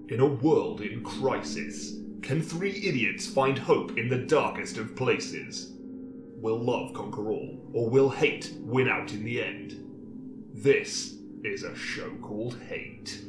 In a world in crisis, can three idiots find hope in the darkest of places? Will love conquer all, or will hate win out in the end? This is a show called Hate.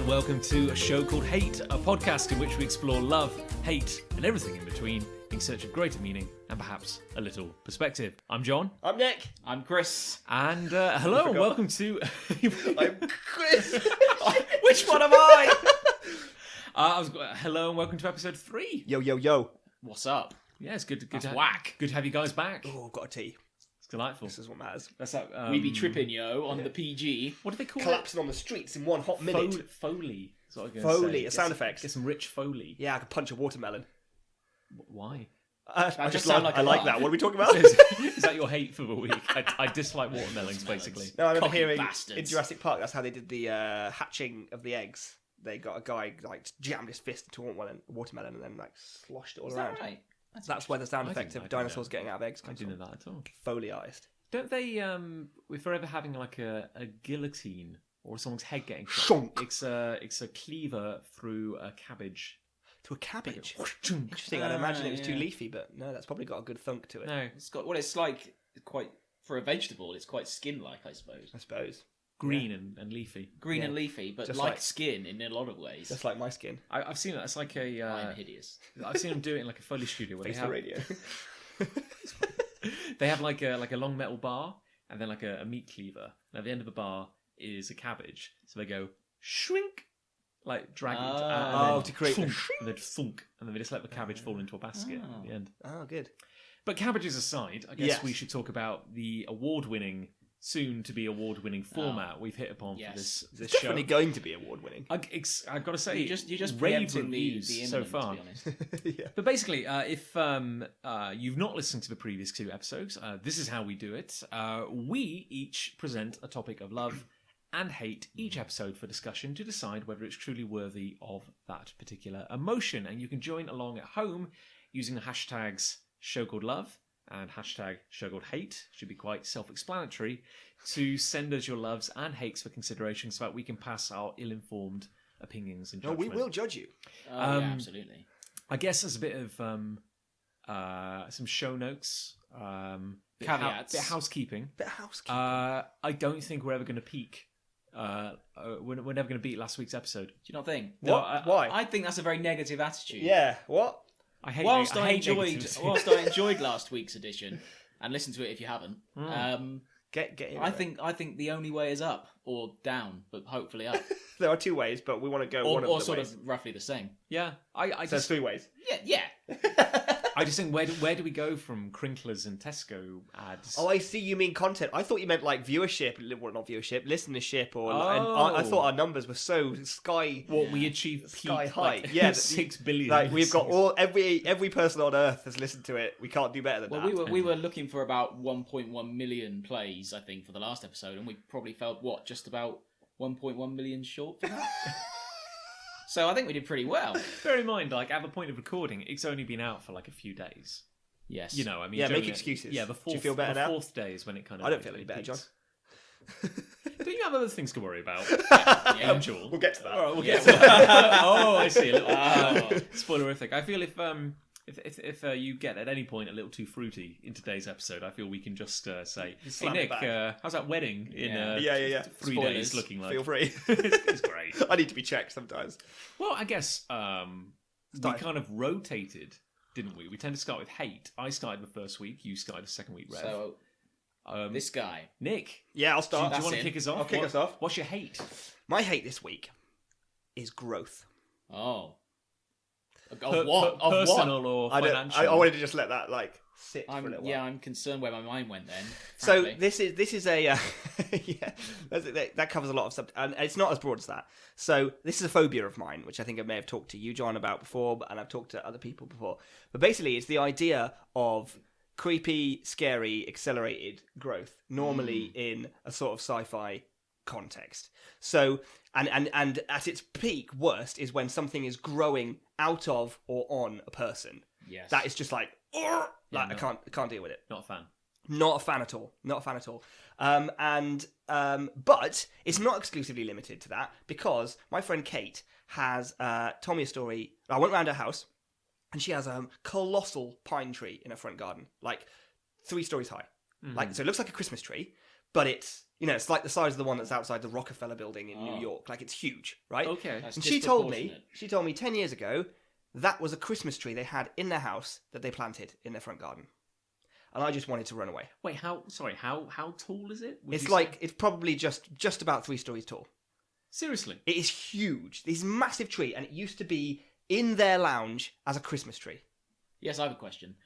Welcome to a show called Hate, a podcast in which we explore love, hate, and everything in between in search of greater meaning and perhaps a little perspective. I'm John. I'm Nick. I'm Chris. And hello and welcome to... I'm Chris. Which one am I? Hello and welcome to episode 3. Yo, yo, yo. What's up? Yeah, it's good That's to whack. Good to have you guys back. Oh, got a tea. It's delightful. This is what matters. That's like, We be tripping, yo, on the PG. What do they call Collapsing on the streets in one hot minute. it? Foley. Is what I'm gonna Foley, say. a sound effect. Get some rich Foley. Yeah, I could punch a watermelon. Why? I just just sound like, like I a like laugh. that. What are we talking about? Is that your hate for the week? I dislike watermelons, basically. No, I remember Cocky hearing bastards. in Jurassic Park, that's how they did the hatching of the eggs. They got a guy like jammed his fist into a watermelon and then like sloshed it all Is around. that right? That's where the sound I effect didn't of know dinosaurs that. getting out of eggs I comes didn't from. know that at all. Foley artist. Don't they, we're forever having like a guillotine or someone's head getting Shonk. It's a cleaver through a cabbage. To a cabbage. Like Interesting. I'd imagine it was too yeah. leafy, but no, that's probably got a good thunk to it. no, It's got what it's like. Quite for a vegetable. It's quite skin-like, I suppose. I suppose. green and leafy. Green Yeah. and leafy, but Just like like- skin in a lot of ways. Just like my skin. I've seen it. It's like a. I'm hideous. I've seen them do it in like a Foley studio where Face they the have radio. they have like a long metal bar and then like a meat cleaver. And at the end of the bar is a cabbage. So they go shrink, like drag it, Oh, then to create the thunk, and then thunk, and then they just let the cabbage fall into a basket Oh. at the end. Oh, good. But cabbages aside, I guess Yes. we should talk about the award-winning, soon-to-be award-winning format we've hit upon for yes. this It's show. definitely going to be award-winning. I've got to say, You're just rave preempting the reviews so imminent, far. to be honest. Yeah. But basically, if you've not listened to the previous 2 episodes, this is how we do it. We each present a topic of love and hate each episode for discussion to decide whether it's truly worthy of that particular emotion. And you can join along at home using the hashtags #ShowCalledLove and #ShowCalledHate. Should be quite self-explanatory to send us your loves and hates for consideration so that we can pass our ill-informed opinions and No, judgment. we will judge you. Oh, yeah, absolutely. I guess as a bit of some show notes, Caveats. bit of housekeeping. Bit of housekeeping. I don't think we're ever going to peak. We're never going to beat last week's episode. Do you not think? No, What? Why? I think that's a very negative attitude. Yeah. What? I hate. Whilst I hate enjoyed, negativity. whilst I enjoyed last week's edition, and listen to it if you haven't. Get in. I think the only way is up or down, but hopefully up, there are 2 ways, but we want to go or, one of or the sort ways. of roughly the same. Yeah, I So there's just 3 ways. Yeah. I just think where do we go from Crinklers and Tesco ads? Oh, I see. You mean content? I thought you meant like viewership. Well, not viewership, listenership, or. Oh. And I thought our numbers were so sky. what we achieve Sky peak, high. like, Yeah, 6 billion. Like we've got every person on Earth has listened to it. We can't do better than Well, that. we were looking for about 1.1 million plays, I think, for the last episode, and we probably felt just about 1.1 million short for that. So I think we did pretty well. Bear in mind, like at the point of recording, it's only been out for like a few days. Yes. You know, I mean, Yeah, make generally- excuses. Yeah, Do you feel better the now? 4th day is when it kind of. I don't feel any better, John. Don't you have other things to worry about? Yeah. Joel. We'll get to that. All right, we'll get to that. Oh, I see. A little spoilerific. I feel if you get at any point a little too fruity in today's episode, I feel we can just say, "Hey slam it Nick, back. how's that wedding in Yeah. 3 Spoilers. days looking like?" Feel free. It's great. I need to be checked sometimes. Well, I guess we Start. kind of rotated, didn't we? We tend to start with hate. I started the first week. You started the second week, Rev. So this guy. Nick, Yeah, I'll do start. you want to in. kick us off? I'll kick us off. What's your hate? My hate this week is growth. Oh. Of Per- what? per- Of what? personal or I financial? wanted to just let that like sit for a little while. Yeah, I'm concerned where my mind went then. So frankly. this is a yeah, that covers a lot of stuff, and it's not as broad as that. So this is a phobia of mine, which I think I may have talked to you, John, about before, and I've talked to other people before. But basically, it's the idea of creepy, scary, accelerated growth, normally in a sort of sci-fi context. So, and at its peak, worst is when something is growing out of or on a person. Yes. That is just like, I can't deal with it. Not a fan. Not a fan at all. Not a fan at all. But it's not exclusively limited to that, because my friend Kate has told me a story. I went round her house, and she has a colossal pine tree in her front garden, like 3 stories high. Like, so it looks like a Christmas tree, but it's, it's like the size of the one that's outside the Rockefeller building in New York. Like, it's huge, right? Okay. That's And she told me 10 years ago that was a Christmas tree they had in their house that they planted in their front garden. And I just wanted to run away. Wait, how tall is it? It's probably just about 3 stories tall. Seriously? It is huge. This massive tree, and it used to be in their lounge as a Christmas tree. Yes, I have a question.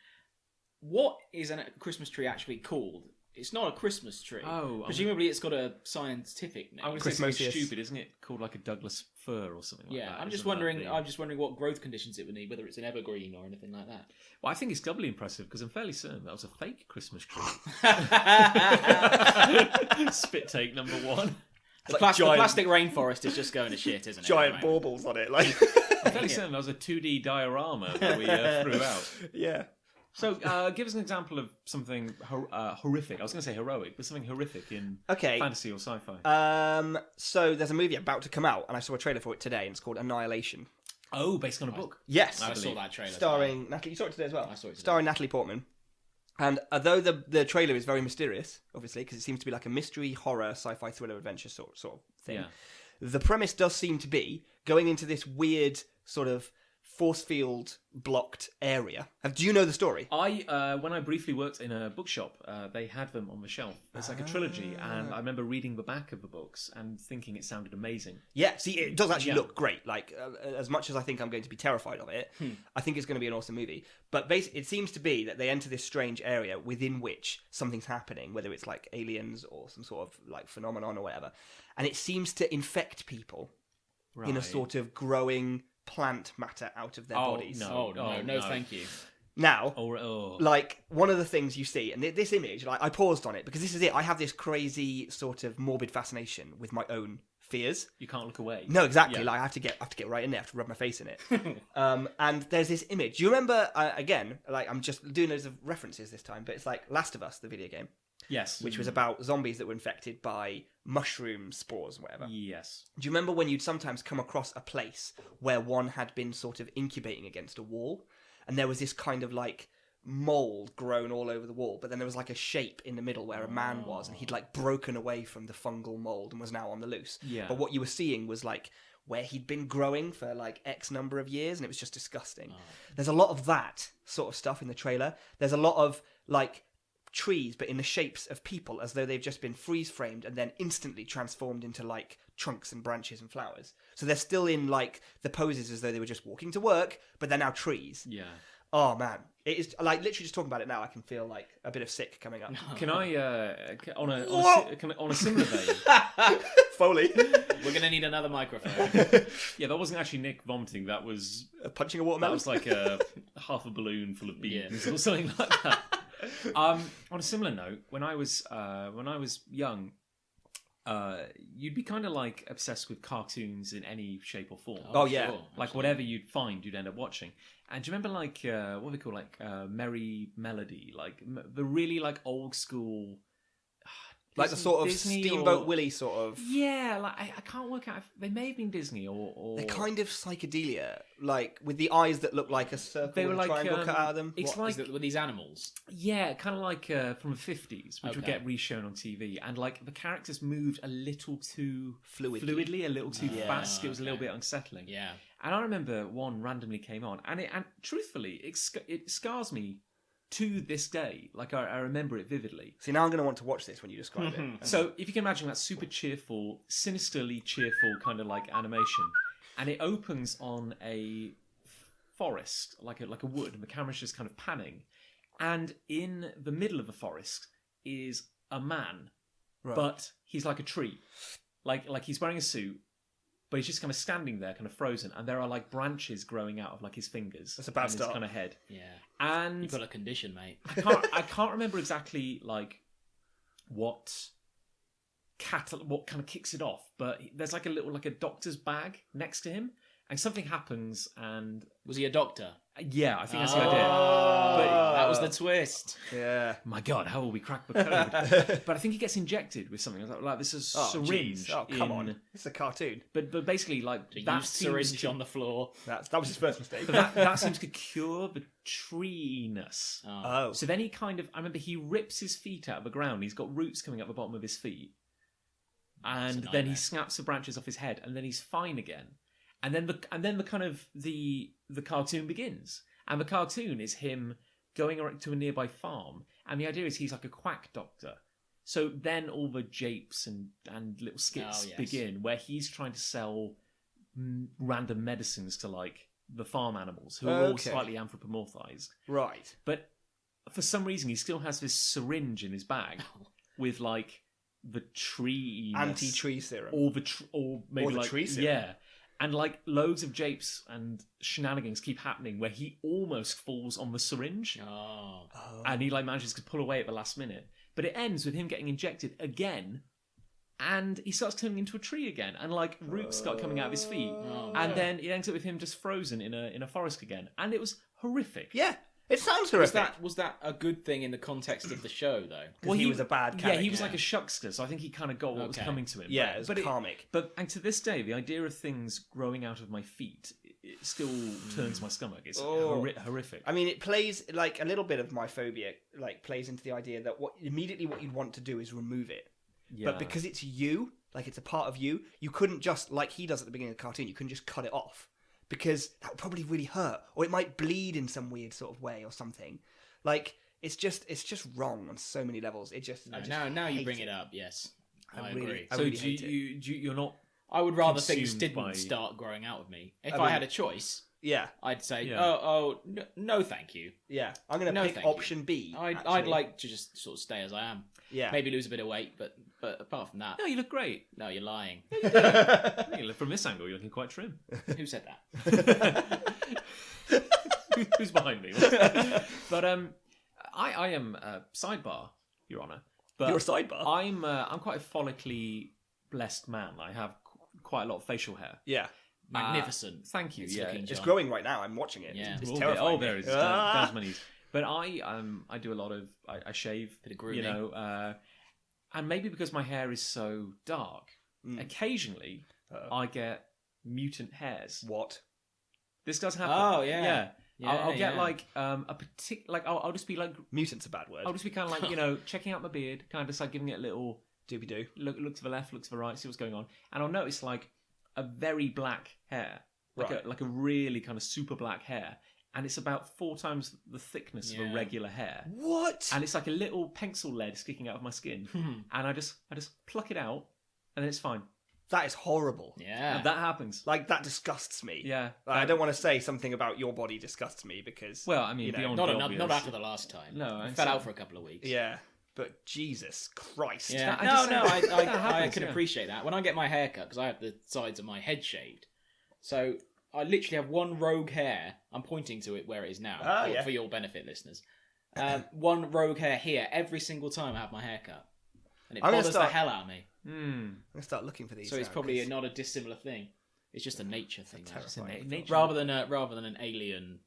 What is a Christmas tree actually called? It's not a Christmas tree. Oh, presumably it's got a scientific name. I was going to say Christmasius. stupid, isn't it? Called like a Douglas fir or something like Yeah, that. I'm just Isn't that wondering. the- I'm just wondering what growth conditions it would need, whether it's an evergreen or anything like that. Well, I think it's doubly impressive because I'm fairly certain that was a fake Christmas tree. Spit take number 1. The like giant- plastic rainforest is just going to shit, isn't it? Giant Right. baubles on it, like I'm fairly certain that was a 2D diorama that we threw out. yeah. So, give us an example of something horrific. I was going to say heroic, but something horrific in Okay. fantasy or sci-fi. So there's a movie about to come out, and I saw a trailer for it today, and it's called Annihilation. Oh, based on a book. Yes, I saw that trailer. starring Natalie. You saw it today as well. I saw it today. Starring Natalie Portman. And although the trailer is very mysterious, obviously, because it seems to be like a mystery, horror, sci-fi, thriller, adventure sort of thing, Yeah. the premise does seem to be going into this weird sort of force field blocked area. Do you know the story? When I briefly worked in a bookshop, they had them on the shelf. It's like a trilogy, and I remember reading the back of the books and thinking it sounded amazing. Yeah, see, it does actually Yeah. look great. Like, as much as I think I'm going to be terrified of it, I think it's going to be an awesome movie. But basically, it seems to be that they enter this strange area within which something's happening, whether it's like aliens or some sort of like phenomenon or whatever. And it seems to infect people Right. in a sort of growing plant matter out of their bodies. no. No, thank you. Now, Oh. like, one of the things you see, and this image, like, I paused on it because this is it. I have this crazy sort of morbid fascination with my own fears. You can't look away. No, exactly. Yeah. Like, I have to get right in there. I have to rub my face in it. And there's this image. Do you remember? Again, like, I'm just doing loads of references this time, but it's like Last of Us, the video game, Yes. which was about zombies that were infected by mushroom spores and whatever. Yes. Do you remember when you'd sometimes come across a place where one had been sort of incubating against a wall, and there was this kind of like mold grown all over the wall, but then there was like a shape in the middle where a man was, and he'd like broken away from the fungal mold and was now on the loose. Yeah. But what you were seeing was like where he'd been growing for like X number of years, and it was just disgusting. There's a lot of that sort of stuff in the trailer. There's a lot of like trees, but in the shapes of people, as though they've just been freeze framed and then instantly transformed into like trunks and branches and flowers. So they're still in like the poses as though they were just walking to work, but they're now trees. Yeah. Oh man, it is like literally just talking about it now. I can feel like a bit of sick coming up. Can I, on a similar vein? Foley We're going to need another microphone. Yeah, that wasn't actually Nick vomiting. That was punching a that watermelon. was like half a balloon full of beans Yeah. or something like that. On a similar note, when I was young, you'd be kind of like obsessed with cartoons in any shape or form. Oh, yeah. sure. Like whatever you'd find, you'd end up watching. And do you remember like what we call like Merry Melody, like the really like old school, like the sort of Disney Steamboat or- Willie sort of. Yeah, like I can't work out if they may have been Disney or They're kind of psychedelia, like with the eyes that look like a circle They were with a like, triangle cut out of them. it's What? like Is it with these animals? yeah, kind of like from the 50s, which would Okay. get re-shown on TV, and like the characters moved a little too Fluidly. a little too Yeah. fast. It was a little Okay. bit unsettling. Yeah. And I remember one randomly came on, and truthfully, it scars me to this day. Like I remember it vividly. See, now I'm going to want to watch this when you describe it. So if you can imagine that super cheerful, sinisterly cheerful kind of like animation, and it opens on a forest, like a wood, and the camera's just kind of panning, And in the middle of the forest is a man, Right. but he's like a tree. Like he's wearing a suit, but he's just kind of standing there, kind of frozen, and there are like branches growing out of like his fingers. That's a bad and start. his kind of head. Yeah. And You've got a condition, mate. I can't remember exactly like what kind of kicks it off, but there's like a little like a doctor's bag next to him, and something happens, and Was he a doctor? yeah, I think that's the idea. But that was the twist. Yeah. My God, how will we crack the code? But I think he gets injected with something like this is Oh, syringe. jeez. Oh, come in- on. It's a cartoon. But basically, like A that used seems syringe to, on the floor. That was his first mistake. but that seems to cure the treeness. Oh. So then I remember he rips his feet out of the ground. He's got roots coming up the bottom of his feet. And That's a then he nightmare. snaps the branches off his head, and then he's fine again. And then the kind of the cartoon begins. And the cartoon is him going to a nearby farm. And the idea is he's like a quack doctor. So then all the japes and little skits Oh, yes. begin, where he's trying to sell random medicines to like the farm animals, who are all Okay. slightly anthropomorphized. Right. But for some reason, he still has this syringe in his bag with like the tree Anti-tree serum. or maybe Or the like tree serum. yeah, and like loads of japes and shenanigans keep happening where he almost falls on the syringe Oh. and he like manages to pull away at the last minute. But it ends with him getting injected again, and he starts turning into a tree again, and like roots start coming out of his feet, Oh, and no. then it ends up with him just frozen in a forest again, and it was horrific. Yeah. It sounds Was horrific. was that a good thing in the context of the show, though? Because he was a bad Yeah, character. he was like a shuckster, so I think he kind of got what was Okay. coming to him. Yeah, but, it was but karmic. And to this day, the idea of things growing out of my feet, it still turns my stomach. It's Oh. horrific. I mean, it plays like a little bit of my phobia. Like plays into the idea that what you'd want to do is remove it, Yeah. but because it's you, like it's a part of you, you couldn't just like he does at the beginning of the cartoon. You couldn't just cut it off because that would probably really hurt, or it might bleed in some weird sort of way or something. Like it's just wrong on so many levels. I just Now you hate bring it up. Yes, I really- agree. I so really do hate it. you're not. I would rather things consumed didn't by- start growing out of me. If I I, mean- had a choice, Yeah, I'd say, Yeah. no, thank you. yeah. I'm gonna No, pick thank you. option B. I'd actually. like to just sort of stay as I am. Yeah. Maybe lose a bit of weight, but apart from that, No, you look great. no, you're lying. From this angle, you're looking quite trim. Who said that? Who's behind me? But I am sidebar, Your Honour. But You're a sidebar. I'm quite a follically blessed man. I have quite a lot of facial hair. Yeah, Magnificent. Thank you. It's yeah, looking it's John. growing right now. I'm watching it. Yeah. It's Oh, terrifying. oh, there it is. Ah! Down to my knees. But I do a lot of I shave, Bit of grooming. you know, and maybe because my hair is so dark, occasionally I get mutant hairs. What? This does happen. Oh, yeah. Yeah, I'll get yeah. like a particular like I'll just be like Mutant's a bad word. I'll just be kind of like checking out my beard, kind of just like giving it a little Doobie doo. look to the left, look to the right, see what's going on, and I'll notice like a very black hair, Right. like a really kind of super black hair, and it's about 4 times the thickness of a Yeah. regular hair, What? and it's like a little pencil lead sticking out of my skin, and I just pluck it out, and then it's fine. That is horrible. Yeah. And that happens. Like that disgusts me. Yeah. Like, I don't want to say something about your body disgusts me because. Well, I mean, you know, beyond not, the not, obvious. not after the last time. No, I and fell so- out for a couple of weeks. Yeah, but Jesus Christ. Yeah. I No, just no, say- I that happens, can yeah. appreciate that. When I get my hair cut, because I have the sides of my head shaved, so I literally have one rogue hair. I'm pointing to it where it is now, Yeah. for your benefit, listeners. One rogue hair here every single time I have my hair cut. And it I'm gonna bothers start- the hell out of me. I'm gonna start looking for these. So it's now, probably 'cause- not a dissimilar thing. It's just a nature thing. That's though. terrifying. nature. Rather than an alien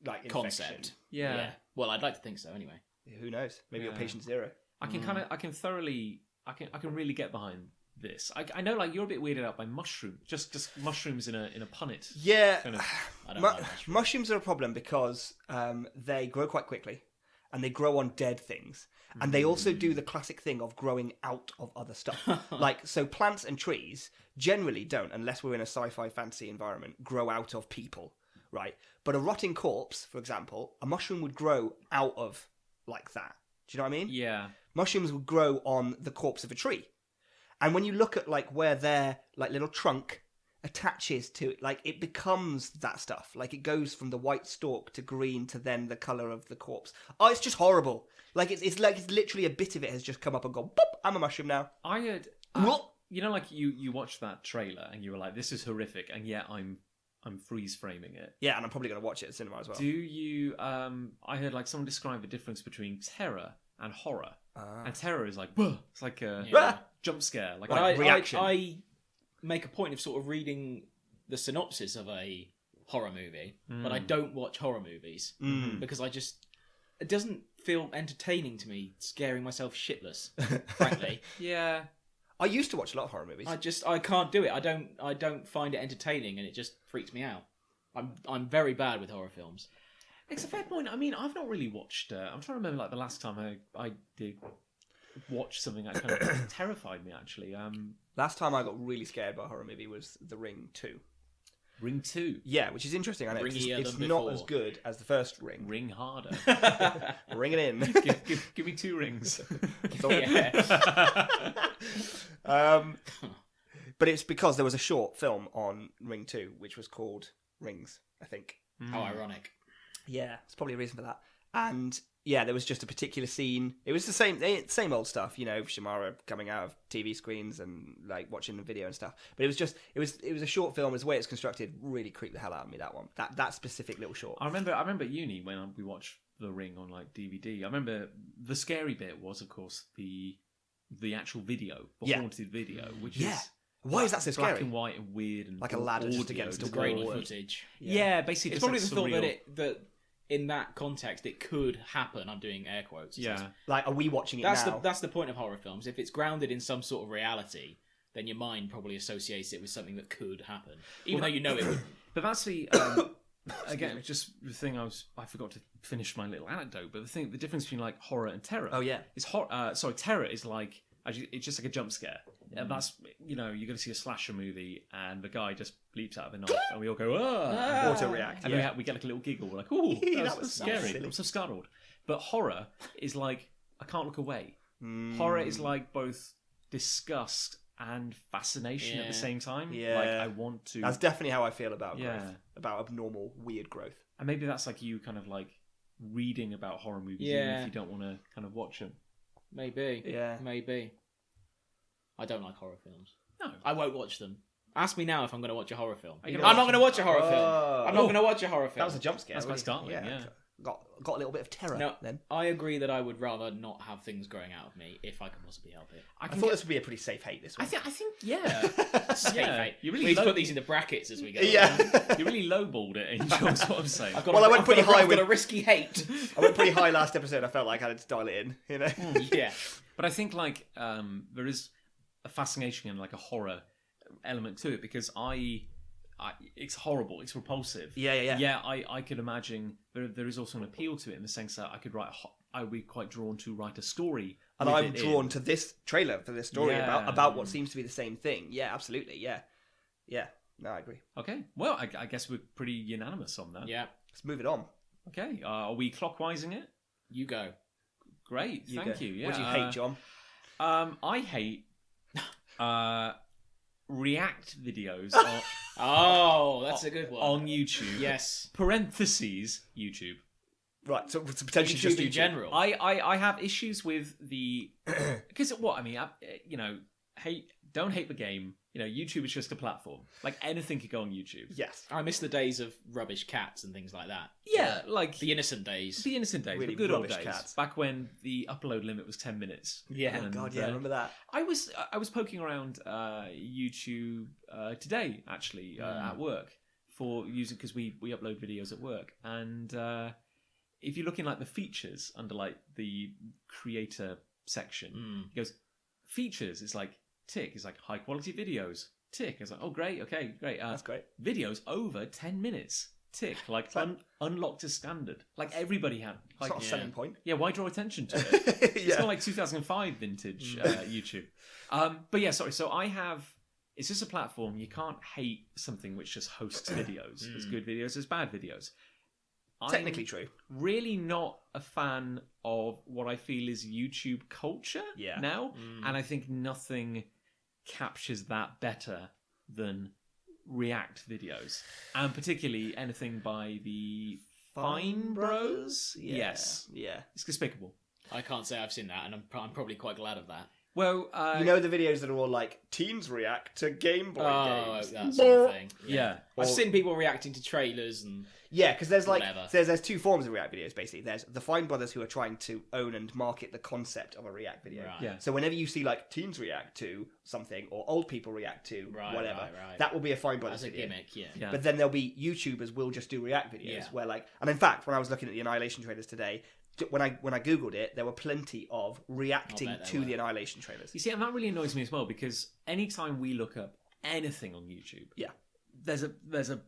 like concept. infection. Yeah. Well, I'd like to think so anyway. Who knows? Maybe you're Yeah. patient zero. I can I can really get behind this. I know, like, you're a bit weirded out by mushrooms, just mushrooms in a punnet. Yeah. Kind of. I don't Mu- like mushrooms. mushrooms are a problem because they grow quite quickly and they grow on dead things. And they also do the classic thing of growing out of other stuff. Like, so plants and trees generally don't, unless we're in a sci-fi fantasy environment, grow out of people, right? But a rotting corpse, for example, a mushroom would grow out of like that. Do you know what I mean? Yeah. Mushrooms would grow on the corpse of a tree. And when you look at like where their like little trunk attaches to it. Like, it becomes that stuff. Like, it goes from the white stalk to green to then the colour of the corpse. Oh, it's just horrible. Like, it's literally a bit of it has just come up and gone, boop, I'm a mushroom now. I heard... What? You know, like, you watched that trailer and you were like, this is horrific, and yet I'm freeze framing it. Yeah, and I'm probably going to watch it at cinema as well. Do you... I heard, like, someone describe the difference between terror and horror. And terror is like, "Buh!" It's like a jump scare. Like But reaction. I make a point of sort of reading the synopsis of a horror movie, but I don't watch horror movies because it doesn't feel entertaining to me, scaring myself shitless, frankly. Yeah. I used to watch a lot of horror movies. I can't do it. I don't find it entertaining, and it just freaks me out. I'm very bad with horror films. It's a fair point. I mean, I've not really watched... I'm trying to remember, like, the last time I did watch something that kind of terrified me, actually. Last time I got really scared by a horror movie was The Ring 2. Ring 2. Yeah, which is interesting. I know Ringier it's than not before. as good as the first Ring. Ring harder. Ring it in. give me 2 rings. But it's because there was a short film on Ring 2, which was called Rings, I think. How ironic. Yeah, it's probably a reason for that. And yeah, there was just a particular scene. It was the same old stuff, you know, Shamara coming out of TV screens and like watching the video and stuff. But it was a short film. The way it's constructed really creeped the hell out of me. That one, that specific little short. I remember at uni when we watched The Ring on like DVD. I remember the scary bit was, of course, the actual video, the haunted video, which is. Why is that so scary? Black and white and weird and like a ladder just against The a grainy wall. footage. Yeah, basically, It's probably like the thought surreal. that in that context it could happen. I'm doing air quotes. Yeah, Like, are we watching it now? That's the point of horror films. If it's grounded in some sort of reality, then your mind probably associates it with something that could happen, even though you know it would. but that's the again just the thing I forgot to finish my little anecdote. But the difference between like horror and terror. Oh yeah, is terror is like it's just like a jump scare. And that's, you know, you're going to see a slasher movie and the guy just bleeps out of a knife and we all go, ah! Auto react. And we get like a little giggle. We're like, ooh, that was scary. I'm so startled. But horror is like, I can't look away. Horror is like both disgust and fascination at the same time. Yeah. Like, I want to... That's definitely how I feel about Yeah. growth. About abnormal, weird growth. And maybe that's like you kind of like reading about horror movies even if you don't want to kind of watch them. Maybe. Yeah. Maybe. I don't like horror films. No. I won't watch them. Ask me now if I'm going to watch a horror film. Are you I'm gonna not watch going to watch a horror Oh. film. I'm not going to watch a horror film. That was a jump scare. That's quite really. startling, yeah. Got a little bit of terror No, then. I agree that I would rather not have things growing out of me if I can possibly help it. I thought this would be a pretty safe hate, this one. I think, yeah. Safe Yeah. hate. You We really need to low- put these into brackets as we go. Yeah. You really lowballed it, Angel, is what I'm saying. I've got Well, I went pretty high I've got with- a risky hate. I went pretty high last episode. I felt like I had to dial it in, you know? Yeah. But I think like there is a fascination and like a horror element to it because it's horrible, it's repulsive. Yeah. Yeah, I could imagine there is also an appeal to it in the sense that I would be quite drawn to write a story. And with I'm it drawn in. to this trailer for this story Yeah. about what seems to be the same thing. Yeah, absolutely. Yeah. No, I agree. Okay, well, I guess we're pretty unanimous on that. Yeah. Let's move it on. Okay, are we clockwise-ing it? You go. Great, thank you. Yeah. What do you hate, John? I hate react videos Oh, that's a good one. on YouTube. Yes. Parentheses YouTube. Right, so it's potentially YouTube just in YouTube. general. I have issues with the because don't hate the game. You know, YouTube is just a platform. Like anything could go on YouTube. Yes. I miss the days of rubbish cats and things like that. Yeah, like The innocent days. the innocent days, Really the good old rubbish days, cats. back when the upload limit was 10 minutes. Yeah. Oh, And, God, yeah, I remember that. I was poking around YouTube today actually at work for using because we upload videos at work and if you look in like the features under like the creator section, it goes features. It's like tick. It's like high quality videos. Tick. It's like, oh great, okay, great. That's great. Videos over 10 minutes. Tick. Like unlocked to standard. Like everybody had. It's Like, not a selling point. yeah, why draw attention to it? It's Yeah. not like 2005 vintage YouTube. But yeah, sorry. So it's just a platform. You can't hate something which just hosts videos. There's good videos, there's bad videos. Technically true. Really not a fan of what I feel is YouTube culture now. And I think nothing captures that better than react videos, and particularly anything by the Fine Bros. Yes, Yeah. it's despicable. I can't say I've seen that, and I'm probably quite glad of that. Well, You know the videos that are all like, teens react to Game Boy games. That sort of thing. yeah. Or- I've seen people reacting to trailers and Yeah, because there's like Whatever. there's two forms of React videos basically. There's the Fine Brothers who are trying to own and market the concept of a React video. Right. Yeah. So whenever you see like teens react to something or old people react to Right, whatever, right. that will be a Fine Brothers as a video. gimmick, yeah. Yeah. But then there'll be YouTubers will just do React videos Yeah. where like, and in fact, when I was looking at the Annihilation trailers today, when I googled it, there were plenty of reacting I bet there to were. the Annihilation trailers. You see, and that really annoys me as well because anytime we look up anything on YouTube, Yeah. there's a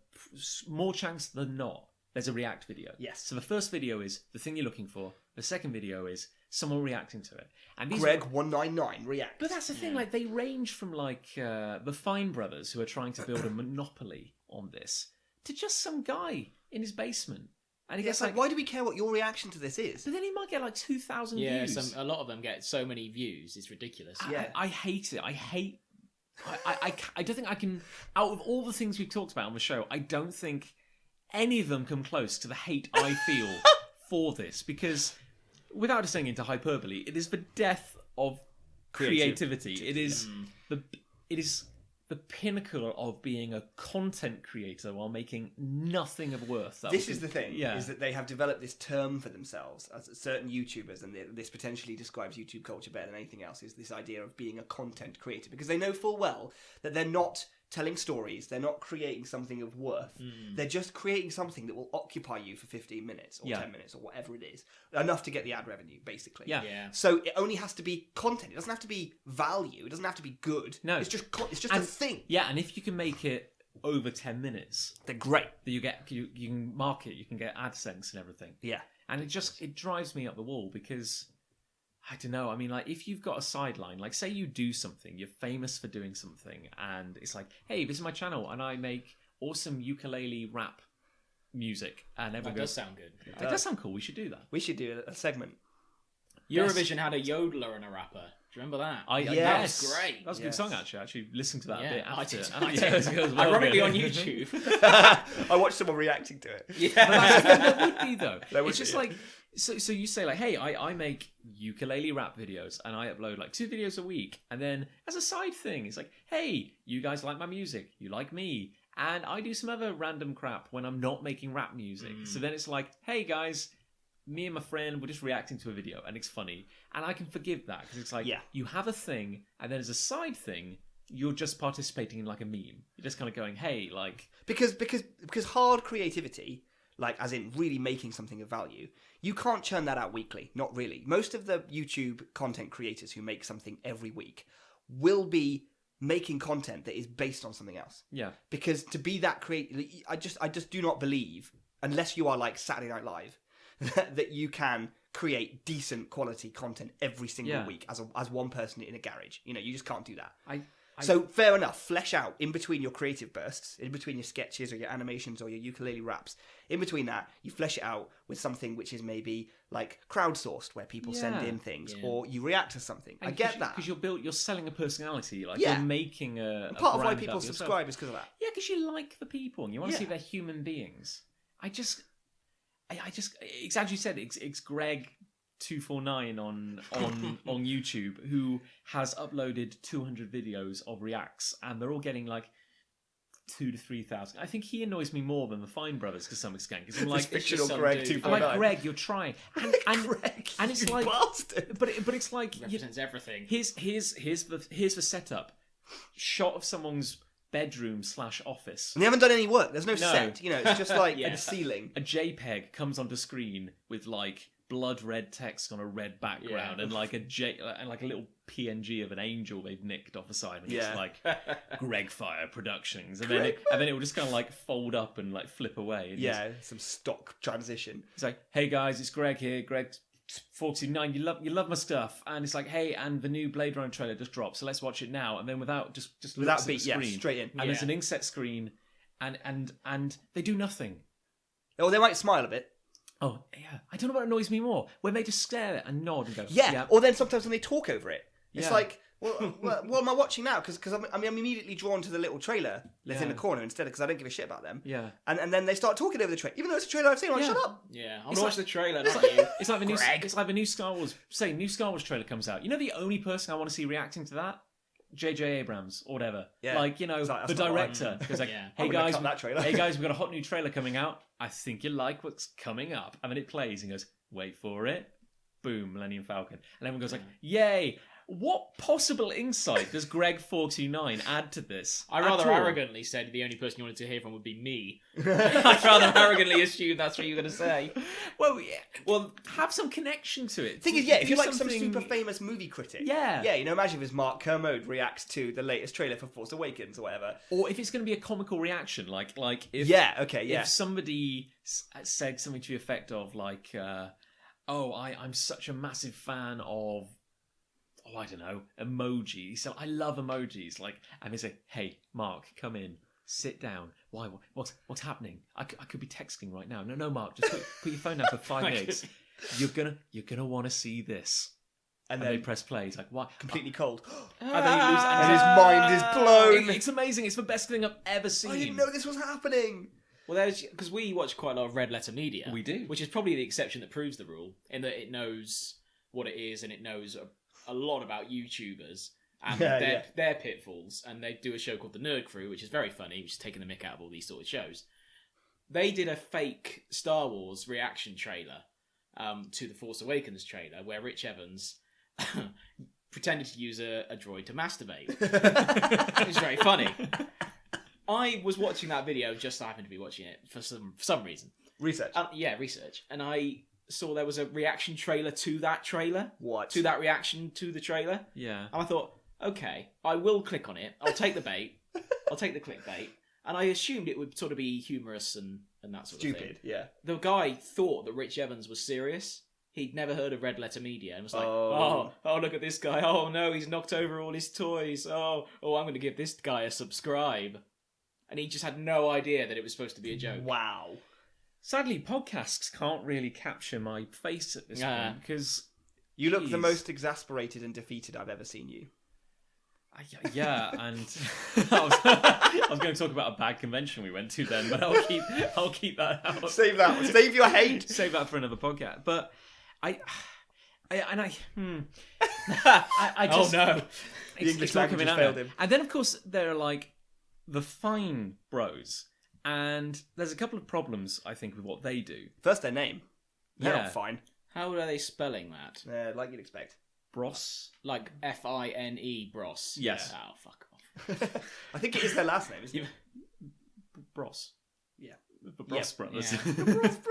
more chance than not there's a react video. Yes. So the first video is the thing you're looking for. The second video is someone reacting to it. And these Greg199 reacts. But that's the thing. Like they range from like the Fine Brothers who are trying to build a monopoly on this to just some guy in his basement. And he Yeah, gets it's like, why do we care what your reaction to this is? But then he might get like 2,000 Yeah, views. a lot of them get so many views. It's ridiculous. Yeah. I hate it. I don't think I can. Out of all the things we've talked about on the show, I don't think any of them come close to the hate I feel for this. Because, without descending into hyperbole, it is the death of creativity. It is the pinnacle of being a content creator while making nothing of worth. This is the thing, Yeah. is that they have developed this term for themselves as certain YouTubers, and this potentially describes YouTube culture better than anything else, is this idea of being a content creator, because they know full well that they're not telling stories, they're not creating something of worth, they're just creating something that will occupy you for 15 minutes or 10 minutes or whatever it is, enough to get the ad revenue, basically. Yeah. Yeah. So it only has to be content. It doesn't have to be value. It doesn't have to be good. No. It's just a thing. Yeah, and if you can make it over 10 minutes, They're great. that you can market, you can get AdSense and everything. Yeah. And it drives me up the wall because I don't know. I mean, like if you've got a sideline, like say you do something, you're famous for doing something, and it's like, hey, this is my channel, and I make awesome ukulele rap music, and everyone That goes, does sound good. that does sound cool. We should do that. We should do a segment. Eurovision had a yodeler and a rapper. Do you remember that? Yes. That was great. That was a good Yes. song actually. I actually listened to that a bit I after. did. And I yeah, did. it was well Ironically good. on YouTube. I watched someone reacting to it. Yeah. There would be though. There would It's be, just yeah. like so you say like, hey, I make ukulele rap videos and I upload like 2 videos a week, and then as a side thing, it's like, hey, you guys like my music, you like me, and I do some other random crap when I'm not making rap music. So then it's like, hey guys, me and my friend, we're just reacting to a video and it's funny, and I can forgive that because it's like, Yeah. you have a thing, and then as a side thing, you're just participating in like a meme. You're just kind of going, hey, like. Because hard creativity, like as in really making something of value, you can't churn that out weekly. Not really. Most of the YouTube content creators who make something every week will be making content that is based on something else. Yeah. Because to be that creative, I just do not believe, unless you are like Saturday Night Live, that you can create decent quality content every single week as one person in a garage. You know, you just can't do that. So fair enough, flesh out in between your creative bursts, in between your sketches or your animations or your ukulele raps. In between that, you flesh it out with something which is maybe like crowdsourced, where people send in things, or you react to something. I get that. Because you're selling a personality, like Yeah. you're making a And part of why brand people up yourself. subscribe is because of that. Yeah, because you like the people and you want to Yeah. see they're human beings. It's as you said, it's Greg 249 on YouTube who has uploaded 200 videos of reacts, and they're all getting like 2,000 to 3,000. I think he annoys me more than the Fine Brothers to some extent, because I'm This like, fictional some Greg dude. 249. I'm like, Greg, you're trying, and Greg, and it's you like, bastard. but it's like Represents everything. here's the setup shot of someone's bedroom/office. And they haven't done any work. There's no set. You know, it's just like Yeah. a ceiling. A JPEG comes onto screen with like blood red text on a red background, and like a little PNG of an angel they've nicked off the side, and it's like Greg Fire Productions, and then it will just kind of like fold up and like flip away. And Yeah, some stock transition. it's like, hey guys, it's Greg here. Greg 49, you love my stuff, and it's like, hey, and the new Blade Runner trailer just dropped, so let's watch it now. And then without looks Without at the beat, yeah, screen, straight in. and there's an inset screen, and they do nothing. Oh, they might smile a bit. Oh yeah, I don't know what annoys me more, when they just stare and nod and go, Yeah. Or then sometimes when they talk over it, it's Yeah. like What am I watching now? Because I'm immediately drawn to the little trailer that's in the corner instead, because I don't give a shit about them. Yeah. And then they start talking over the trailer, even though it's a trailer I've seen. I'm like, Yeah. shut up. Yeah, I'm It's gonna watch the trailer, not you. It's like the new. Greg. It's like the new Star Wars. Say, new Star Wars trailer comes out. You know, the only person I want to see reacting to that, J.J. Abrams or whatever. Yeah. Like, you know, It's like, the that's not director. Because like, Yeah. hey I'm gonna guys, cut that trailer. hey guys, we've got a hot new trailer coming out. I think you like what's coming up. And then it plays and goes, wait for it. Boom, Millennium Falcon. And everyone goes like, yay. What possible insight does Greg 429 add to this? I at rather all? arrogantly said the only person you wanted to hear from would be me. I rather arrogantly assumed that's what you were going to say. Well, yeah. Well, have some connection to it. Thing is, if Do you're like some something- super famous movie critic, Yeah. imagine if it's Mark Kermode reacts to the latest trailer for Force Awakens or whatever. Or if it's going to be a comical reaction, like if if somebody said something to the effect of like, I'm such a massive fan of, I don't know, emojis. So I love emojis. Like, and they say, hey, Mark, come in, sit down. Why? What's happening? I could be texting right now. No, Mark, just put your phone down for 5 minutes. You're gonna want to see this. And then they press play. It's like, why? completely cold. And then you lose, And his mind is blown. It's amazing. It's the best thing I've ever seen. I didn't know this was happening. Well, there's because we watch quite a lot of red letter media. We do. Which is probably the exception that proves the rule, in that it knows what it is and it knows a lot about YouTubers and their pitfalls. And they do a show called The Nerd Crew, which is very funny, which is taking the mick out of all these sort of shows. They did a fake Star Wars reaction trailer to the Force Awakens trailer, where Rich Evans pretended to use a droid to masturbate. It was very funny. I was watching that video, just happened to be watching it for some reason. Research. Research. And I saw there was a reaction trailer to that trailer. What? To that reaction to the trailer. Yeah. And I thought, okay, I will click on it. I'll take the bait. I'll take the clickbait. And I assumed it would sort of be humorous and that sort of thing. Stupid, yeah. The guy thought that Rich Evans was serious. He'd never heard of Red Letter Media and was like, Oh. oh, look at this guy. Oh, no, he's knocked over all his toys. Oh, I'm going to give this guy a subscribe. And he just had no idea that it was supposed to be a joke. Wow. Sadly, podcasts can't really capture my face at this point because You look the Jeez. most exasperated and defeated I've ever seen you. yeah, and I was going to talk about a bad convention we went to then, but I'll keep that out. Save that one. Save your hate. Save that for another podcast. But I just, Oh, no. The English it's not language coming has out failed now. him. And then, of course, there are like the fine bros, and there's a couple of problems I think with what they do. First, their name. They're Yeah. not fine. How are they spelling that? Like you'd expect. Bros. Like Fine Bros? Yes. Oh, fuck off. I think it is their last name, isn't it? Bros. Yeah. The Bros Brothers. Yeah.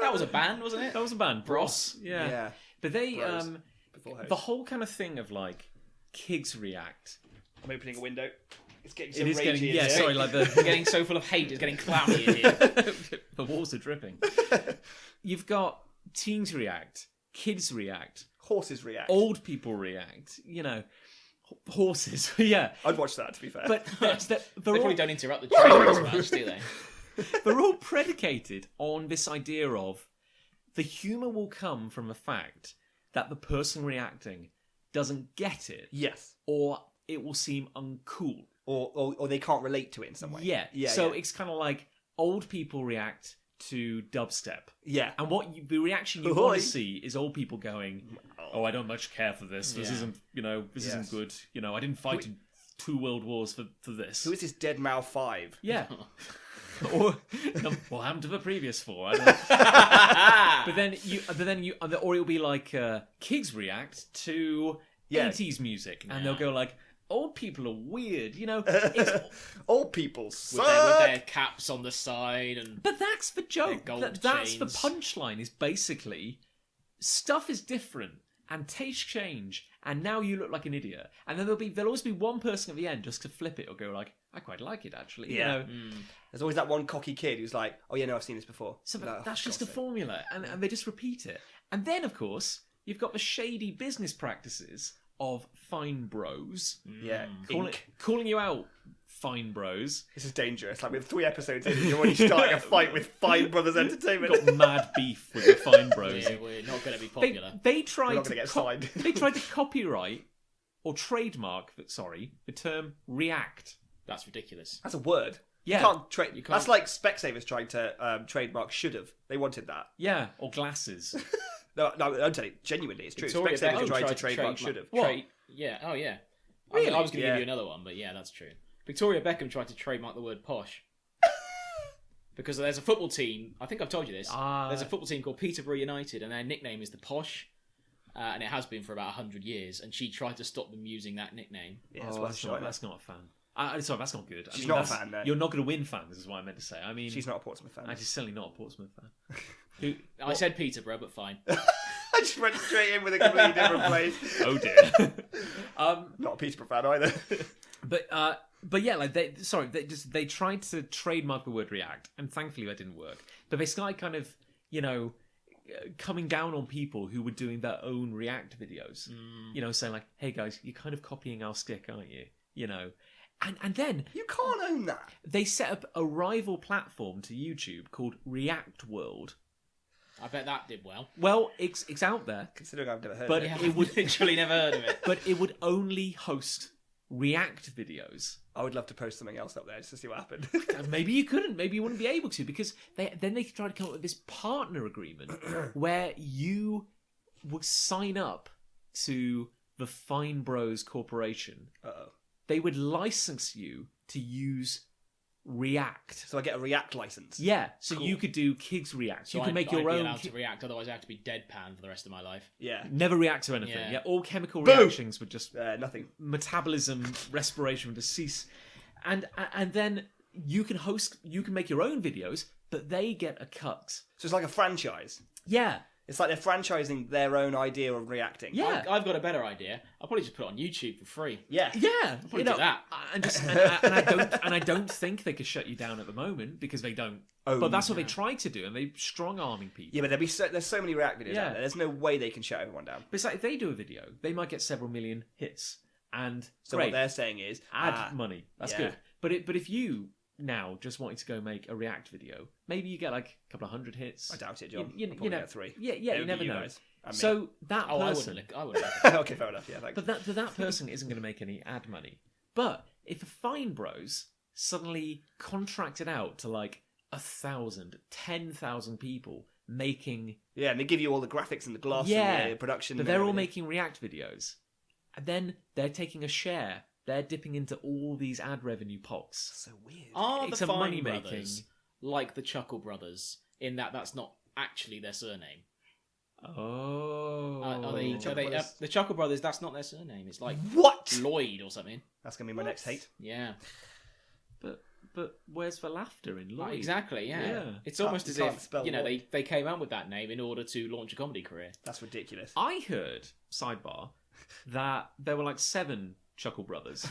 That was a band, wasn't it? That was a band. Bros. Yeah. Yeah. But they Bros. Before host. the whole kind of thing of like kids react. I'm opening a window. It's getting so It is ragey getting in yeah. here. Sorry, like We're the getting so full of hate, it's getting cloudy in here. the walls are dripping. You've got teens react, kids react, Horses react. old people react. You know, horses. Yeah, I'd watch that, to be fair. but they're They probably all, don't interrupt the trailer as much, do they? they're all predicated on this idea of the humour will come from the fact that the person reacting doesn't get it, Yes. or it will seem uncool. Or they can't relate to it in some way. Yeah. Yeah. So yeah. it's kind of like old people react to dubstep. Yeah. And the reaction you Ahoy. want to see is old people going, "Oh, I don't much care for this. This Yeah. isn't, this Yes. isn't good. I didn't fight in 2 world wars for this." Who is this Dead Mal 5? Yeah. Or what happened to the previous 4? I don't know. but then you, or it'll be like kids react to Yeah. 80s music, and Yeah. they'll go like, "Old people are weird," It's, Old people With suck. their caps on the side and but that's the joke. gold That's the chains. punchline. Is basically stuff is different and tastes change, and now you look like an idiot. And then there'll always be one person at the end just to flip it or go like, "I quite like it actually." Yeah. There's always that one cocky kid who's like, "Oh yeah, no, I've seen this before." So Like, oh, that's for just a God's sake. formula, and they just repeat it. And then, of course, you've got the shady business practices of fine bros Yeah. calling you out, fine bros. This is dangerous. Like, with 3 episodes in, you're already starting a fight with Fine Brothers Entertainment. Got mad beef with the fine bros. we're not going to be popular. They tried We're not to gonna get signed. they tried to copyright or trademark, the term react. That's ridiculous. That's a word. Yeah. You can't trade. You can't- That's like Specsavers trying to trademark should have. They wanted that. Yeah, or glasses. No, I'm telling you, genuinely, it's true. Victoria Specsavers Beckham tried to tried to trademark trademark- should have. What? Yeah. Oh, yeah. Really? I was going to Yeah. give you another one, but yeah, that's true. Victoria Beckham tried to trademark the word posh. Because there's a football team, I think I've told you this, there's a football team called Peterborough United, and their nickname is the Posh, and it has been for about 100 years, and she tried to stop them using that nickname. Yeah, it's worth a that's, shot. that's not a fan. Sorry, that's not good. She's not a that's- fan, no. You're not going to win fans, is what I meant to say. I mean, She's not a Portsmouth fan. she's certainly not a Portsmouth fan. I said Peterborough, but fine. I just went straight in with a completely different place. Oh dear. Not a Peterborough fan either. But yeah, like they tried to trademark the word react, and thankfully that didn't work. But they started kind of, coming down on people who were doing their own react videos. Saying like, "Hey guys, you're kind of copying our stick, aren't you?" And then You can't own that. they set up a rival platform to YouTube called React World. I bet that did well. Well, it's out there, Considering I've never heard but of it. Yeah, it would literally never heard of it. but it would only host React videos. I would love to post something else up there just to see what happened. And maybe you couldn't. Maybe you wouldn't be able to, because they tried to come up with this partner agreement where you would sign up to the Fine Bros Corporation. Uh-oh. They would license you to use React. So I get a React license. Yeah, so Cool. you could do Kids React. So You can make I'd your be own. allowed to react, otherwise I have to be deadpan for the rest of my life. Yeah. Never react to anything. Yeah. Yeah, all chemical Boom! reactions would just Nothing. metabolism, respiration would just cease, and then you can make your own videos, but they get a cut. So it's like a franchise. Yeah, It's like they're franchising their own idea of reacting. yeah, I've got a better idea. I'll probably just put it on YouTube for free. Yeah. yeah. probably do that. And I don't think they could shut you down at the moment because they don't. Oh, But that's what they tried to do, and they strong arming people. Yeah, but there's so many React videos Yeah. out there. There's no way they can shut everyone down. But it's like if they do a video, they might get several million hits, and So great, what they're saying is add money. That's yeah. good. But if you now just wanting to go make a React video, maybe you get like a couple of hundred hits. I doubt it, John. You I'll probably know, get 3. Yeah, It you would never be you know. guys and me. So that Oh, person, I wouldn't. Okay, fair enough. Yeah, thanks. but that person isn't going to make any ad money. But if the Fine Bros suddenly contracted out to like 1,000, 10,000 people making, Yeah, and they give you all the graphics and the gloss yeah, and the production. but and they're all everything. making React videos, and then they're taking a share. They're dipping into all these ad revenue pots. So weird. Are It's the a Fine money-making- Brothers like the Chuckle Brothers in that's not actually their surname? Oh, Are they, Chuckle the Brothers. Chuckle Brothers? That's not their surname. It's like What? Lloyd or something. That's going to be my next hate. Yeah. But where's the laughter in Lloyd? Exactly. Yeah. Yeah. It's Can't- almost as can't if spell you know Lloyd. they came out with that name in order to launch a comedy career. That's ridiculous. I heard, sidebar, that there were like 7 Chuckle Brothers,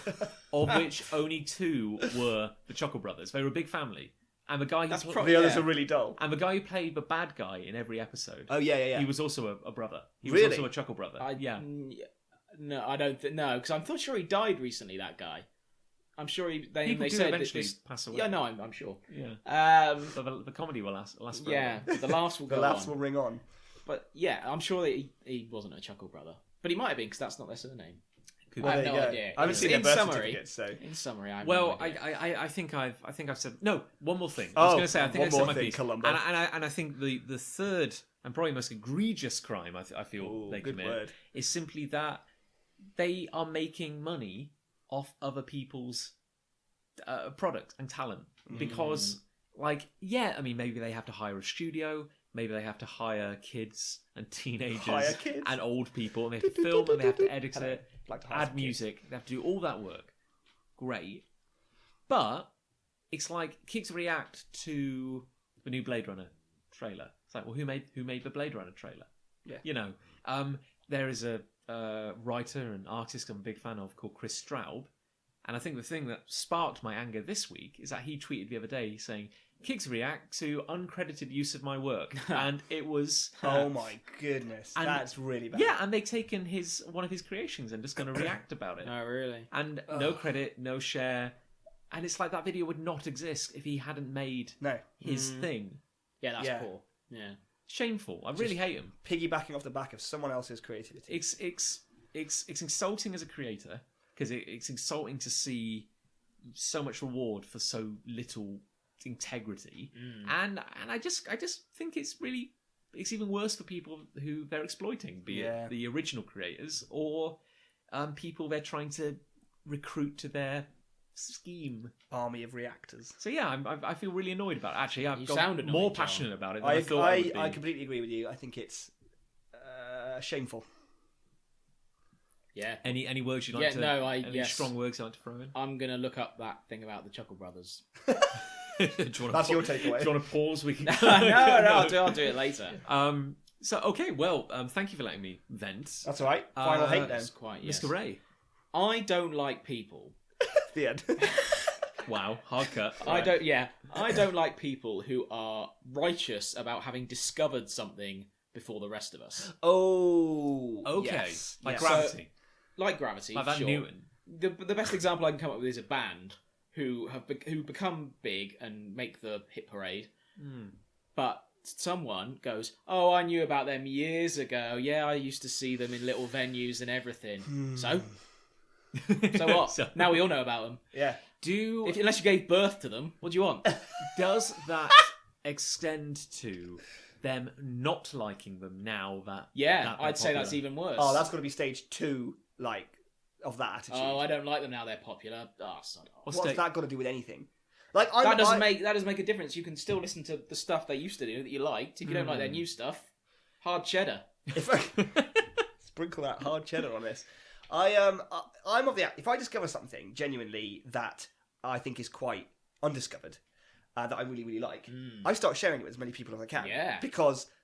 of which only 2 were the Chuckle Brothers. They were a big family, and the guy who That's pl- probably- The others yeah. are really dull. and the guy who played the bad guy in every episode, Oh, yeah. he was also a brother. He Really? was also a Chuckle Brother. Yeah. No, I don't. No, because I'm not sure he died recently. That guy. I'm sure he. They People do said eventually that this, pass away. Yeah, no, I'm sure. Yeah. But The comedy will last forever. yeah, the laughs will The go laughs on. will ring on. But yeah, I'm sure that he wasn't a Chuckle Brother, but he might have been because that's not their surname. Could- I have there no you go. idea. I haven't seen their In birth summary- certificates, so. In summary, I have Well, no idea. I think I've said no. One more thing. I was Oh, going to say I think one I said more my thing, piece, Columbo. and I think the third and probably most egregious crime I feel Ooh, they good commit word. is simply that they are making money off other people's product and talent because, like, yeah, I mean, maybe they have to hire a studio. Maybe they have to hire kids and teenagers Hire kids? and old people, and they have to film and they have to edit Hello. it, Like to hire add some kids. music. They have to do all that work. Great, but it's like kids react to the new Blade Runner trailer. It's like, well, who made the Blade Runner trailer? Yeah. You know, there is a writer and artist I'm a big fan of called Chris Straub, and I think the thing that sparked my anger this week is that he tweeted the other day saying, "Kids react to uncredited use of my work," and it was Oh my goodness. And- That's really bad. yeah, and they've taken one of his creations and just going to react about it, No, really. and no credit, no share, and it's like that video would not exist if he hadn't made No. his thing. Yeah, that's Yeah. poor. Yeah. Shameful. I really hate him. Piggybacking off the back of someone else's creativity. It's it's insulting as a creator because it's insulting to see so much reward for so little integrity, and I just think it's even worse for people who they're exploiting, be it the original creators or people they're trying to recruit to their scheme. Army of reactors. So yeah, I feel really annoyed about it. Actually, I've You got sound more annoyed, passionate about it than I I thought I would be. I completely agree with you. I think it's shameful. Yeah. Any words you'd like to? No, any strong words you'd like to throw in? I'm gonna look up that thing about the Chuckle Brothers. That's your takeaway. Do you want to pause? We can. no, I'll do it later. So okay, well, thank you for letting me vent. That's all right. Final hate then. That's quite Mr. Ray. I don't like people. The end. Wow, hard cut. I don't like people who are righteous about having discovered something before the rest of us. Oh, Okay, yes. like yes. Gravity. Like Gravity, Like Van sure. Newton. The best example I can come up with is a band who become big and make the hit parade, but someone goes, "Oh, I knew about them years ago. Yeah, I used to see them in little venues and everything." So what? So- Now we all know about them. Yeah. Unless you gave birth to them, what do you want? Does that extend to them not liking them now that? Yeah, that they're I'd say that's popular? even worse. Oh, that's got to be stage 2, like, of that attitude. Oh, I don't like them now. They're popular. Oh, sod off. What's that got to do with anything? Like, that doesn't make a difference. You can still listen to the stuff they used to do that you liked. If you don't like their new stuff, hard cheddar. Sprinkle that hard cheddar on this. I'm of the. If I discover something genuinely that I think is quite undiscovered, that I really really like, I start sharing it with as many people as I can. Yeah.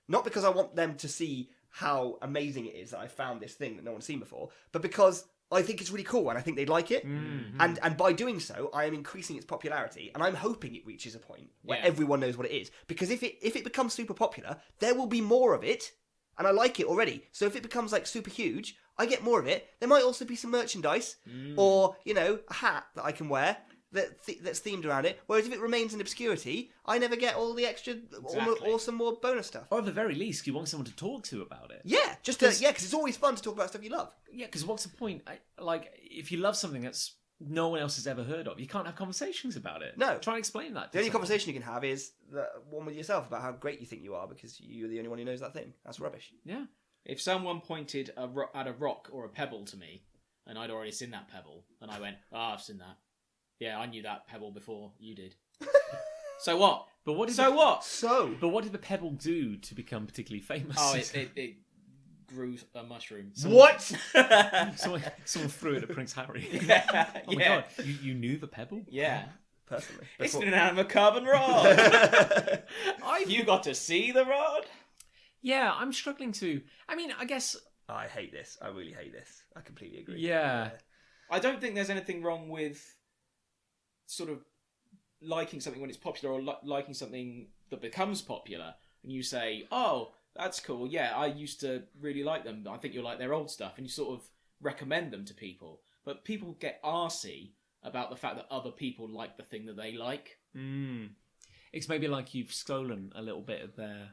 Not because I want them to see how amazing it is that I found this thing that no one's seen before, but because I think it's really cool and I think they'd like it. And by doing so, I am increasing its popularity, and I'm hoping it reaches a point where everyone knows what it is. Because if it becomes super popular, there will be more of it, and I like it already. So if it becomes like super huge, I get more of it. There might also be some merchandise or, a hat that I can wear that's themed around it. Whereas if it remains in obscurity, I never get all the extra awesome more bonus stuff. Or at the very least, you want someone to talk to about it. Yeah, because it's always fun to talk about stuff you love. Yeah, because what's the point? If you love something that's no one else has ever heard of, you can't have conversations about it. No. Try and explain that. The only conversation you can have is the one with yourself about how great you think you are because you're the only one who knows that thing. That's rubbish. Yeah. If someone pointed at a rock or a pebble to me, and I'd already seen that pebble, and I went, I've seen that. Yeah, I knew that pebble before you did. So what? But what did But what did the pebble do to become particularly famous? Oh, it grew a mushroom. What? Someone threw it at Prince Harry. Yeah. Oh my god, you knew the pebble? Yeah. Personally. It's an inanimate carbon rod. You got to see the rod? Yeah, I'm struggling to. I mean, I guess. I hate this. I really hate this. I completely agree. Yeah. I don't think there's anything wrong with sort of liking something when it's popular or liking something that becomes popular. And you say, oh, that's cool. Yeah, I used to really like them. I think you'll like their old stuff. And you sort of recommend them to people. But people get arsey about the fact that other people like the thing that they like. It's maybe like you've stolen a little bit of their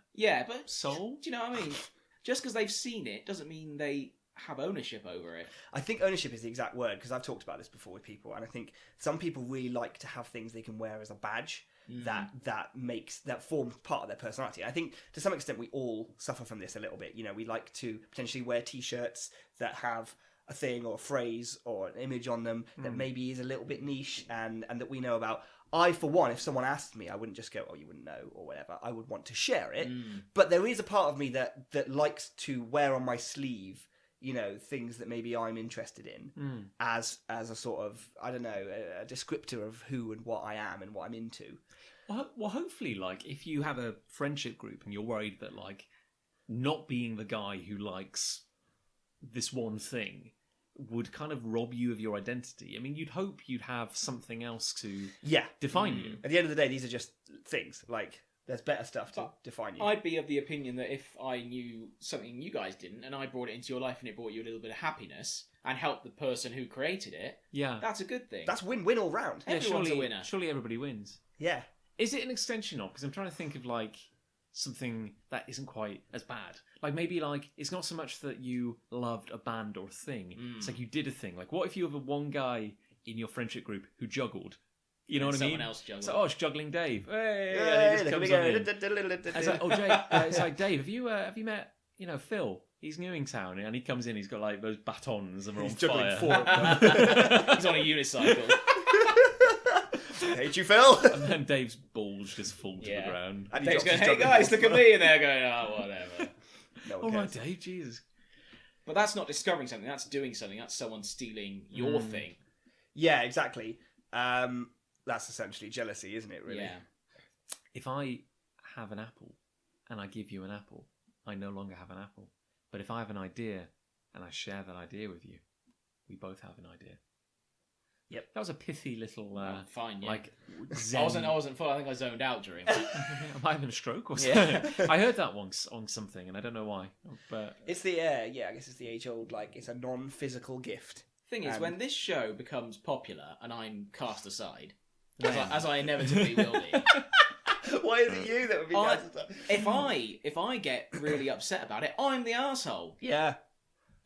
soul. Do you know what I mean? Just because they've seen it doesn't mean they have ownership over it. I think ownership is the exact word because I've talked about this before with people, and I think some people really like to have things they can wear as a badge that forms part of their personality. I think to some extent we all suffer from this a little bit. We like to potentially wear T-shirts that have a thing or a phrase or an image on them that maybe is a little bit niche and that we know about. I, for one, if someone asked me, I wouldn't just go, oh, you wouldn't know, or whatever. I would want to share it. But there is a part of me that likes to wear on my sleeve, things that maybe I'm interested in as a sort of, I don't know, a descriptor of who and what I am and what I'm into. Well, hopefully, if you have a friendship group and you're worried that, not being the guy who likes this one thing would kind of rob you of your identity. I mean, you'd hope you'd have something else to define you. At the end of the day, these are just things. There's better stuff to define you. I'd be of the opinion that if I knew something you guys didn't, and I brought it into your life and it brought you a little bit of happiness and helped the person who created it, that's a good thing. That's win-win all round. Everyone's a winner. Surely everybody wins. Yeah. Is it an extension of? Because I'm trying to think of something that isn't quite as bad. Like maybe like it's not so much that you loved a band or a thing. It's like you did a thing. Like what if you have one guy in your friendship group who juggled? You know what I mean? Someone else juggled. So, it's juggling Dave. Hey, Hey, and he look just at comes me on go. in. It's like, oh, Jay, it's like, Dave, have you met, Phil? He's new in town, and he comes in, he's got like those batons and we're on juggling fire. 4 of them. He's on a unicycle. Hate you, Phil. And then Dave's balls just fall to the ground. And Dave's drops going, his hey juggling guys, balls. look at me, and they're going, oh, whatever. No one All right, cares. Dave, Jesus. But that's not discovering something. That's doing something. That's someone stealing your thing. Yeah, exactly. That's essentially jealousy, isn't it, really? Yeah. If I have an apple and I give you an apple, I no longer have an apple. But if I have an idea and I share that idea with you, we both have an idea. Yep. That was a pithy little, Fine, yeah. like, I zen. wasn't full. I think I zoned out during that. Am I having a stroke or something? I heard that once on something, and I don't know why. But It's the, I guess it's the age-old, like, it's a non-physical gift. Thing is, when this show becomes popular and I'm cast aside, as I inevitably will be, Why is it you that would be if I get really upset about it, I'm the arsehole. Yeah.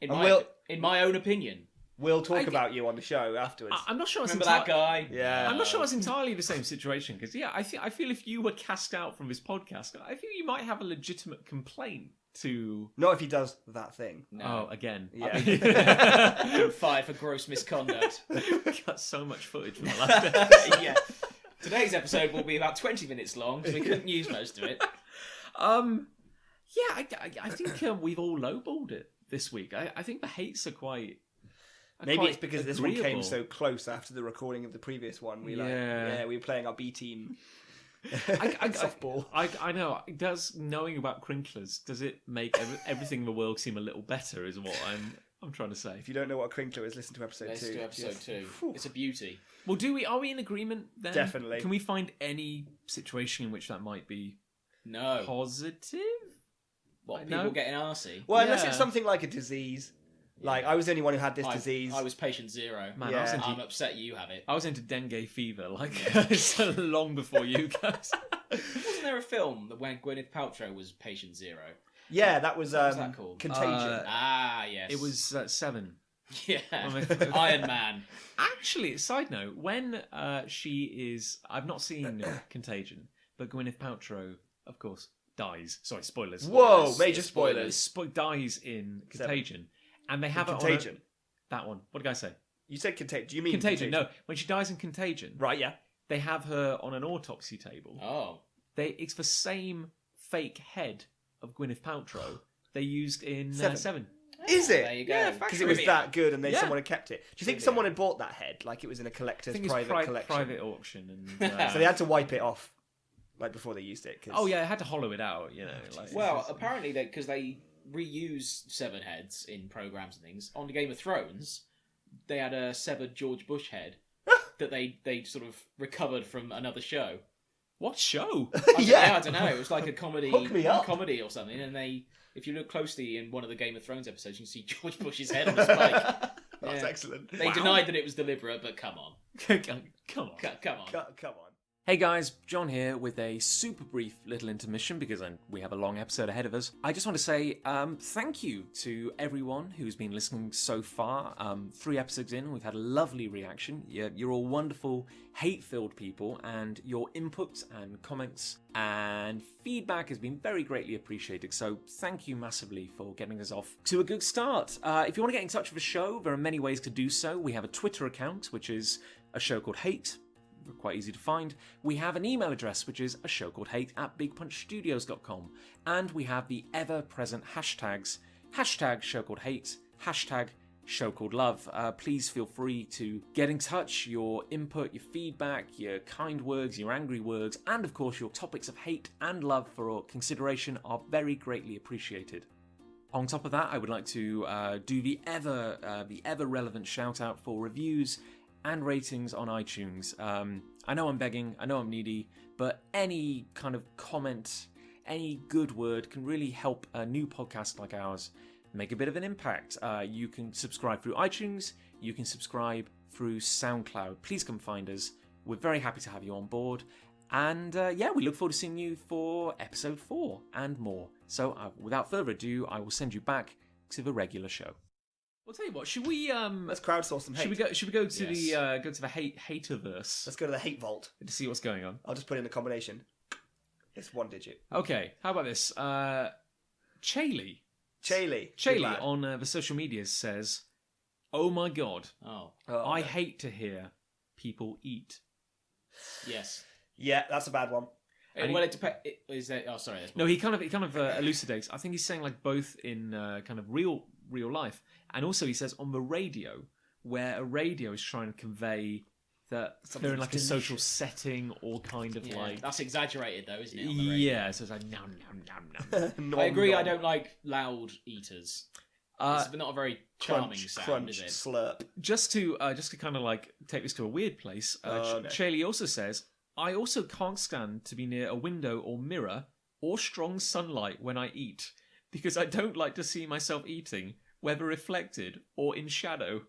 In And my own opinion. We'll talk about you on the show afterwards. I'm not sure. Remember that guy? Yeah. I'm not sure it's entirely the same situation because I feel if you were cast out from this podcast, I feel you might have a legitimate complaint to. Not if he does that thing. No. Oh, again. Yeah. Been fired for gross misconduct. We got so much footage from the last episode. Yeah. Today's episode will be about 20 minutes long because we couldn't use most of it. Yeah, I think we've all lowballed it this week. I think the hates are quite. Maybe quite it's because this one came agreeable. so close after the recording of the previous one. We were playing our B team softball. I know. Does knowing about crinklers, does it make everything in the world seem a little better? Is what I'm trying to say. If you don't know what a crinkler is, listen to episode 2. Let's do episode 2. Whew. It's a beauty. Well, are we in agreement then? Definitely. Can we find any situation in which that might be No. positive? What, No? people getting arsey? Well, unless Yeah. it's something like a disease. Like, I was the only one who had this disease. I was patient 0. Man, Yeah. I'm upset you have it. I was into dengue fever, like so long before you guys. Wasn't there a film that when Gwyneth Paltrow was patient 0? Yeah, that was was that called? Contagion. Yes. It was 7. Yeah. Well, Iron Man. Actually, side note, when she is, I've not seen Contagion, but Gwyneth Paltrow, of course, dies. Sorry, spoilers. Whoa, Spoilers. major Yeah, spoilers. Dies in Contagion, and they have it Contagion. on that one. What did I say? You said Contagion. Do you mean Contagion. No, when she dies in Contagion, Right, yeah. they have her on an autopsy table. Oh. It's the same fake head of Gwyneth Paltrow they used in Seven. 7. Is it? There you go. Yeah, Because it was that good and then Yeah. someone had kept it. Do you think Trivia. someone had bought that head? Like it was in a I collector's think it's private collection? private auction, and So they had to wipe it off, like before they used it. 'cause- oh yeah, they had to hollow it out. You know, like, Well, apparently, because they reuse severed heads in programs and things. On Game of Thrones, they had a severed George Bush head that they sort of recovered from another show. what show? Yeah. I don't know. It was like a comedy Hook me up. or something. And if you look closely in one of the Game of Thrones episodes, you can see George Bush's head on a spike. That's Yeah. excellent. They denied that it was deliberate, but come on. Come on. Come on. Come on. Hey guys, John here with a super brief little intermission because we have a long episode ahead of us. I just want to say thank you to everyone who's been listening so far. 3 episodes in, we've had a lovely reaction. You're all wonderful, hate-filled people, and your inputs and comments and feedback has been very greatly appreciated. So thank you massively for getting us off to a good start. If you want to get in touch with the show, there are many ways to do so. We have a Twitter account, which is a show called Hate. Quite easy to find. We have an email address, which is a show called hate @bigpunchstudios.com. And we have the ever-present hashtags, hashtag show called hate, hashtag show called love. Please feel free to get in touch. Your input, your feedback, your kind words, your angry words, and of course your topics of hate and love for consideration are very greatly appreciated. On top of that, I would like to do the ever relevant shout out for reviews and ratings on iTunes. I know I'm begging, I know I'm needy, but any kind of comment, any good word can really help a new podcast like ours make a bit of an impact. You can subscribe through iTunes, you can subscribe through SoundCloud. Please come find us. We're very happy to have you on board. And we look forward to seeing you for episode 4 and more. So without further ado, I will send you back to the regular show. I'll tell you what. Should we Let's crowdsource some hate. Should we go to the haterverse? Let's go to the hate vault to see what's going on. I'll just put in a combination. It's 1 digit. Okay, how about this? Chaley on the social medias says, "Oh my god, I hate to hear people eat." Yes. Yeah, that's a bad one. Well, it depends. Is that? Oh, sorry. No, he kind of elucidates. I think he's saying like both in kind of real life, and also he says on the radio, where a radio is trying to convey that they're in like a social setting or kind of like... That's exaggerated though, isn't it? On the radio? Yeah, so it's like nom nom nom nom. I agree. I don't like loud eaters. It's not a very charming sound, is it? Slurp. Just to kind of like take this to a weird place, Chaley also says, "I also can't stand to be near a window or mirror or strong sunlight when I eat, because I don't like to see myself eating, whether reflected or in shadow."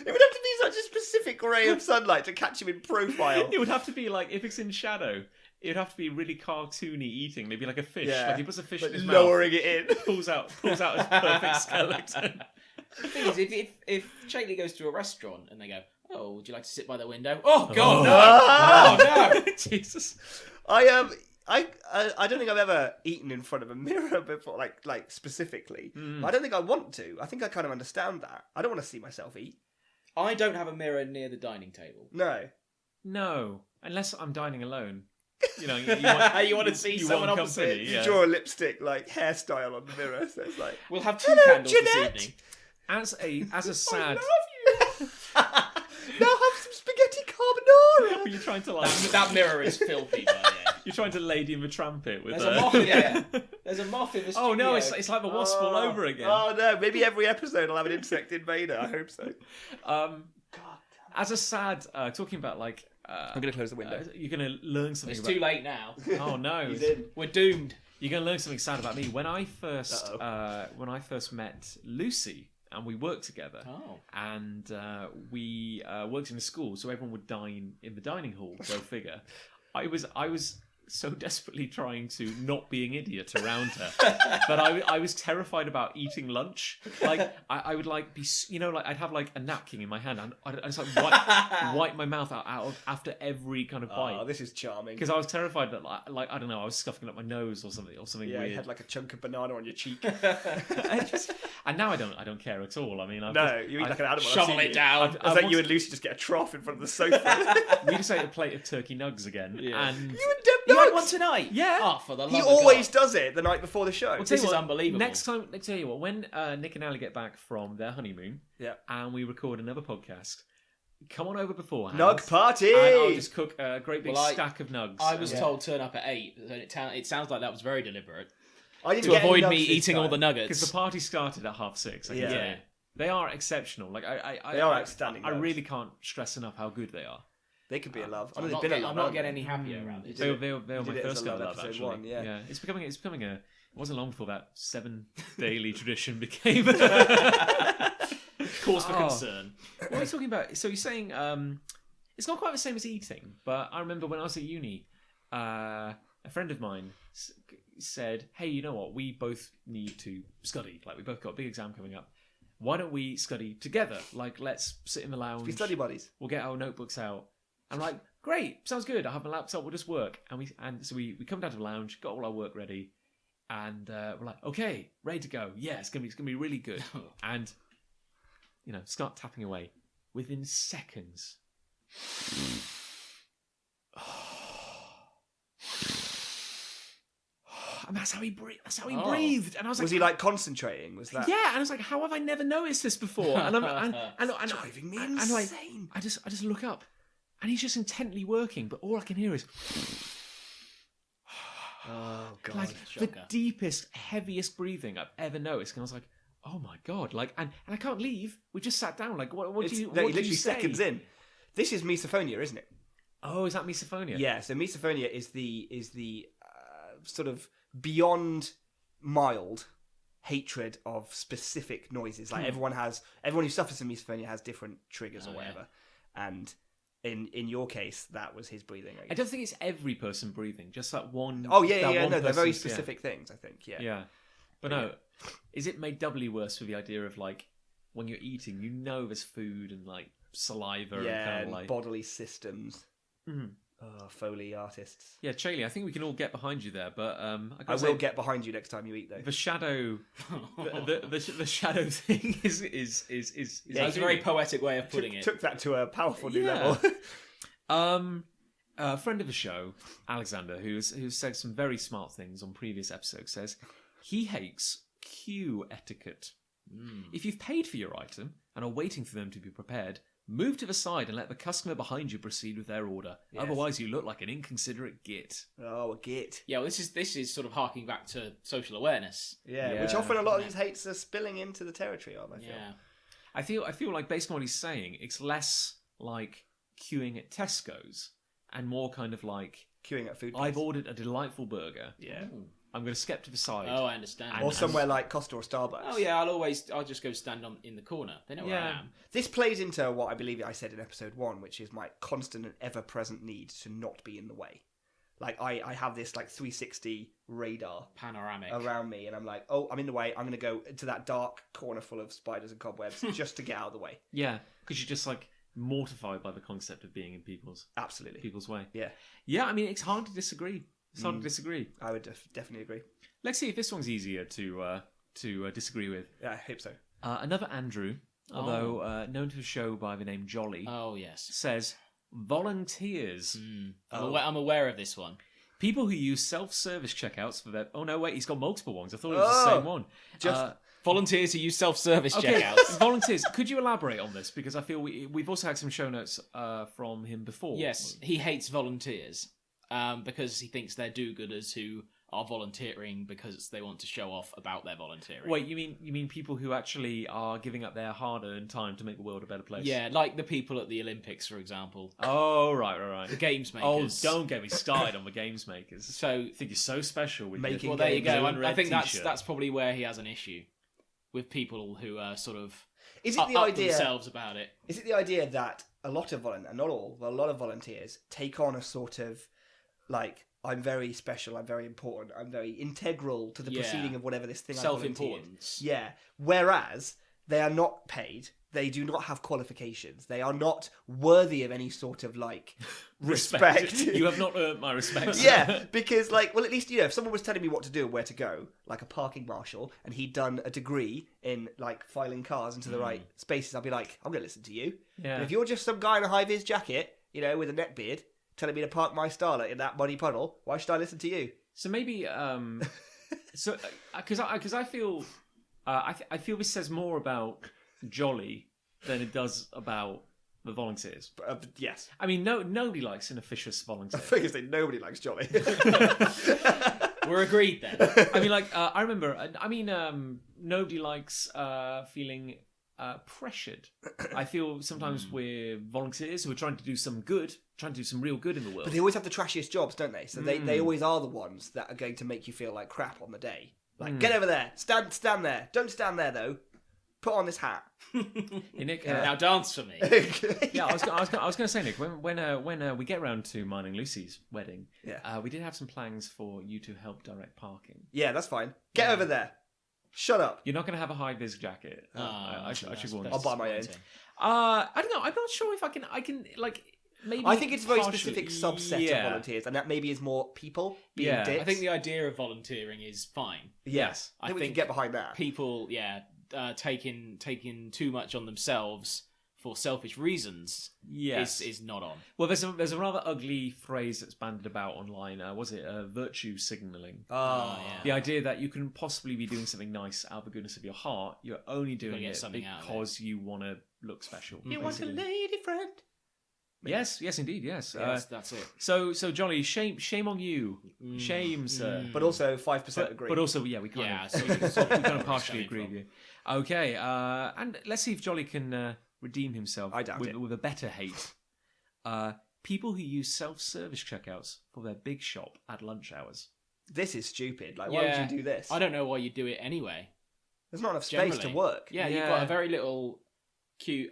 It would have to be such a specific ray of sunlight to catch him in profile. It would have to be like, if it's in shadow, it would have to be really cartoony eating. Maybe like a fish. Yeah. Like he puts a fish in his lowering mouth, it in. pulls out his perfect skeleton. The thing is, if Chaley goes to a restaurant and they go, "Oh, would you like to sit by the window?" Oh God, no! Oh no! Jesus. I don't think I've ever eaten in front of a mirror before, like specifically. I don't think I want to. I think I kind of understand that. I don't want to see myself eat. I don't have a mirror near the dining table. No, unless I'm dining alone. You know, you want to see someone opposite. You draw a lipstick like hairstyle on the mirror, so it's like, we'll have 2 candles Jeanette! this evening. As a sad. I love you. Now have some spaghetti carbonara. You're trying to like that mirror is filthy. By the way. You're trying to Lady and the Trumpet with There's a moth. Yeah. There's a moth in the studio. Oh no, it's like the wasp all over again. Oh no, maybe every episode I'll have an insect invader. I hope so. As a sad, talking about like, I'm gonna close the window. You're gonna learn something. It's too late now. Oh no, we're doomed. You're gonna learn something sad about me. When I first met Lucy, and we worked together, and we worked in a school, so everyone would dine in the dining hall. Go figure. I was so desperately trying to not be an idiot around her that I was terrified about eating lunch. Like I would like be, like I'd have like a napkin in my hand and I'd just like wipe my mouth out after every kind of bite. Oh, this is charming. Because I was terrified that like I don't know, I was scuffing up my nose or something yeah, weird. You had like a chunk of banana on your cheek. And now I don't care at all. I mean, you eat like an animal. Shovel it down. It's like you and Lucy just get a trough in front of the sofa. We just ate a plate of turkey nugs again. Yeah. And you and Deb You had one tonight? Yeah. Oh, for the love He of always God. does it the night before the show. This is unbelievable. Next time, I tell you what, when Nick and Ali get back from their honeymoon, and we record another podcast, come on over beforehand. Nug party! And I'll just cook a great big stack of nugs. I was told turn up at 8, and it sounds like that was very deliberate. I didn't to get avoid any me nugs this eating time. all the nuggets. Because the party started at 6:30, I can tell you. They are exceptional. Like They are outstanding I nugs. really can't stress enough how good they are. They could be a love. I'm not getting any happier around this. They were my did it as first a love love, episode actually. 1, yeah. It's becoming a. It wasn't long before that 7 daily tradition became Cause for concern. What are you talking about? So you're saying it's not quite the same as eating, but I remember when I was at uni, a friend of mine said, "Hey, you know what? We both need to study. Like we both got a big exam coming up. Why don't we study together? Like let's sit in the lounge. Be study buddies. We'll get our notebooks out." I'm like, "Great, sounds good. I have my laptop. We'll just work." And so we come down to the lounge, got all our work ready, and we're like, "Okay, ready to go. Yeah, it's gonna be really good." And start tapping away. Within seconds. And that's how he breathed. And I was like, Was he like concentrating? Was that? Yeah, and I was like, how have I never noticed this before? And I'm driving me insane. I just look up, and he's just intently working, but all I can hear is, oh God, like the deepest, heaviest breathing I've ever noticed. And I was like, oh my God, like, and I can't leave. We just sat down. Like, what do you? What literally do you say? seconds in. This is misophonia, isn't it? Oh, is that misophonia? Yeah. So misophonia is the sort of beyond mild hatred of specific noises. Like everyone who suffers from misophonia has different triggers or whatever. And in your case, that was his breathing. I I guess. don't think it's every person breathing, just that one. Oh yeah, that yeah, one no, they're very person's- specific things. I think. Yeah. Yeah. But no, is it made doubly worse for the idea of like when you're eating, you know there's food and like saliva and Yeah, kind and of like. bodily systems. Mhm. Oh, Foley artists. Yeah, Chaley, I think we can all get behind you there, but I I gotta will say, get behind you next time you eat, though. the shadow, the shadow thing is Yeah, That's a very poetic way of putting it. Took that to a powerful new Yeah. level. A friend of the show, Alexander, who's said some very smart things on previous episodes, says he hates queue etiquette. If you've paid for your item and are waiting for them to be prepared, move to the side and let the customer behind you proceed with their order. Yes. Otherwise, you look like an inconsiderate git. Oh, a git. Yeah, well, this is sort of harking back to social awareness. Yeah, which Yeah. often a lot of these hates are spilling into the territory of, I feel. Yeah. I feel like based on what he's saying, it's less like queuing at Tesco's and more kind of like Queuing at food I've place. ordered a delightful burger. Yeah. I'm going to step to the side. Oh, I understand. Or somewhere like Costa or Starbucks. Oh yeah, I'll just go stand in the corner. They know where I Yeah. am. This plays into what I believe I said in episode 1, which is my constant and ever-present need to not be in the way. Like, I have this, like, 360 radar Panoramic. around me, and I'm like, oh, I'm in the way, I'm going to go into that dark corner full of spiders and cobwebs just to get out of the way. Yeah, because you're just like mortified by the concept of being in people's Absolutely. way. Yeah, Yeah, I mean, it's hard to disagree. It's hard to disagree. I would definitely agree. Let's see if this one's easier to disagree with. Yeah, I hope so. Another Andrew, although known to the show by the name Jolly, Oh yes. says volunteers. I'm aware of this one. People who use self-service checkouts for their... Oh, no, wait, he's got multiple ones. I thought it was the same one. Just- Volunteers who use self-service Okay, checkouts. volunteers. Could you elaborate on this? Because I feel we've also had some show notes from him before. Yes, he hates volunteers because he thinks they're do-gooders who are volunteering because they want to show off about their volunteering. Wait, you mean people who actually are giving up their hard-earned time to make the world a better place? Yeah, like the people at the Olympics, for example. Oh, right. The games Oh, makers. don't get me started on the games makers. So, I think you're so special with Making your well, there you games. go. blue and I red think t-shirt. that's probably where he has an issue with people who are sort of Is it up the idea? themselves about it. Is it the idea that a lot of not all, but a lot of volunteers take on a sort of like, I'm very special, I'm very important, I'm very integral to the Yeah. proceeding of whatever this thing I volunteered. Self-importance. Yeah. Whereas they are not paid, they do not have qualifications, they are not worthy of any sort of like respect. You have not earned my respect. Yeah, because like, well, at least if someone was telling me what to do and where to go, like a parking marshal, and he'd done a degree in like filing cars into the right spaces, I'd be like, I'm gonna listen to you. Yeah. But if you're just some guy in a high vis jacket, with a neckbeard, telling me to park my Starlet in that muddy puddle, why should I listen to you? So maybe, because I feel, I feel this says more about Jolly than it does about the volunteers. Yes, I mean, nobody likes an officious volunteer. I figure say nobody likes Jolly. We're agreed then. I mean, like, I remember. I mean, nobody likes feeling pressured. I feel sometimes we're volunteers who are trying to do some good, trying to do some real good in the world. But they always have the trashiest jobs, don't they? So they always are the ones that are going to make you feel like crap on the day. Like, get over there, stand there, don't stand there though. Put on this hat. Hey, Nick, Now dance for me. yeah, I was going to say, Nick, when we get round to mine and Lucy's wedding, Yeah. we did have some plans for you to help direct parking. Yeah, that's fine. Get over there. Shut up. You're not going to have a high vis jacket. I should warn you. I'll buy my own. I don't know. I'm not sure if I can like maybe. I think it's a very partially- specific subset of volunteers, and that maybe is more people being Yeah. dicks. I think the idea of volunteering is fine. Yes. I think we can get behind that. People, taking too much on themselves for selfish reasons Yes. is not on. Well, there's a rather ugly phrase that's bandied about online. Was it virtue signalling? Oh, yeah. The idea that you can possibly be doing something nice out of the goodness of your heart, you're only doing get it something out of it. because you want to look special. You want a basically. lady friend? Yes, indeed, yes. That's it. So Jolly, shame on you, shame, sir. But also 5% agree. But also, yeah, we kind Yeah, of, so we kind of partially coming agree from. with you. Okay, and let's see if Jolly can redeem himself. I doubt with, it. with a better hate. People who use self-service checkouts for their big shop at lunch hours. This is stupid. Like, why would you do this? I don't know why you do it anyway. There's not enough space to Generally. work. Yeah, you've Yeah. got a very little queue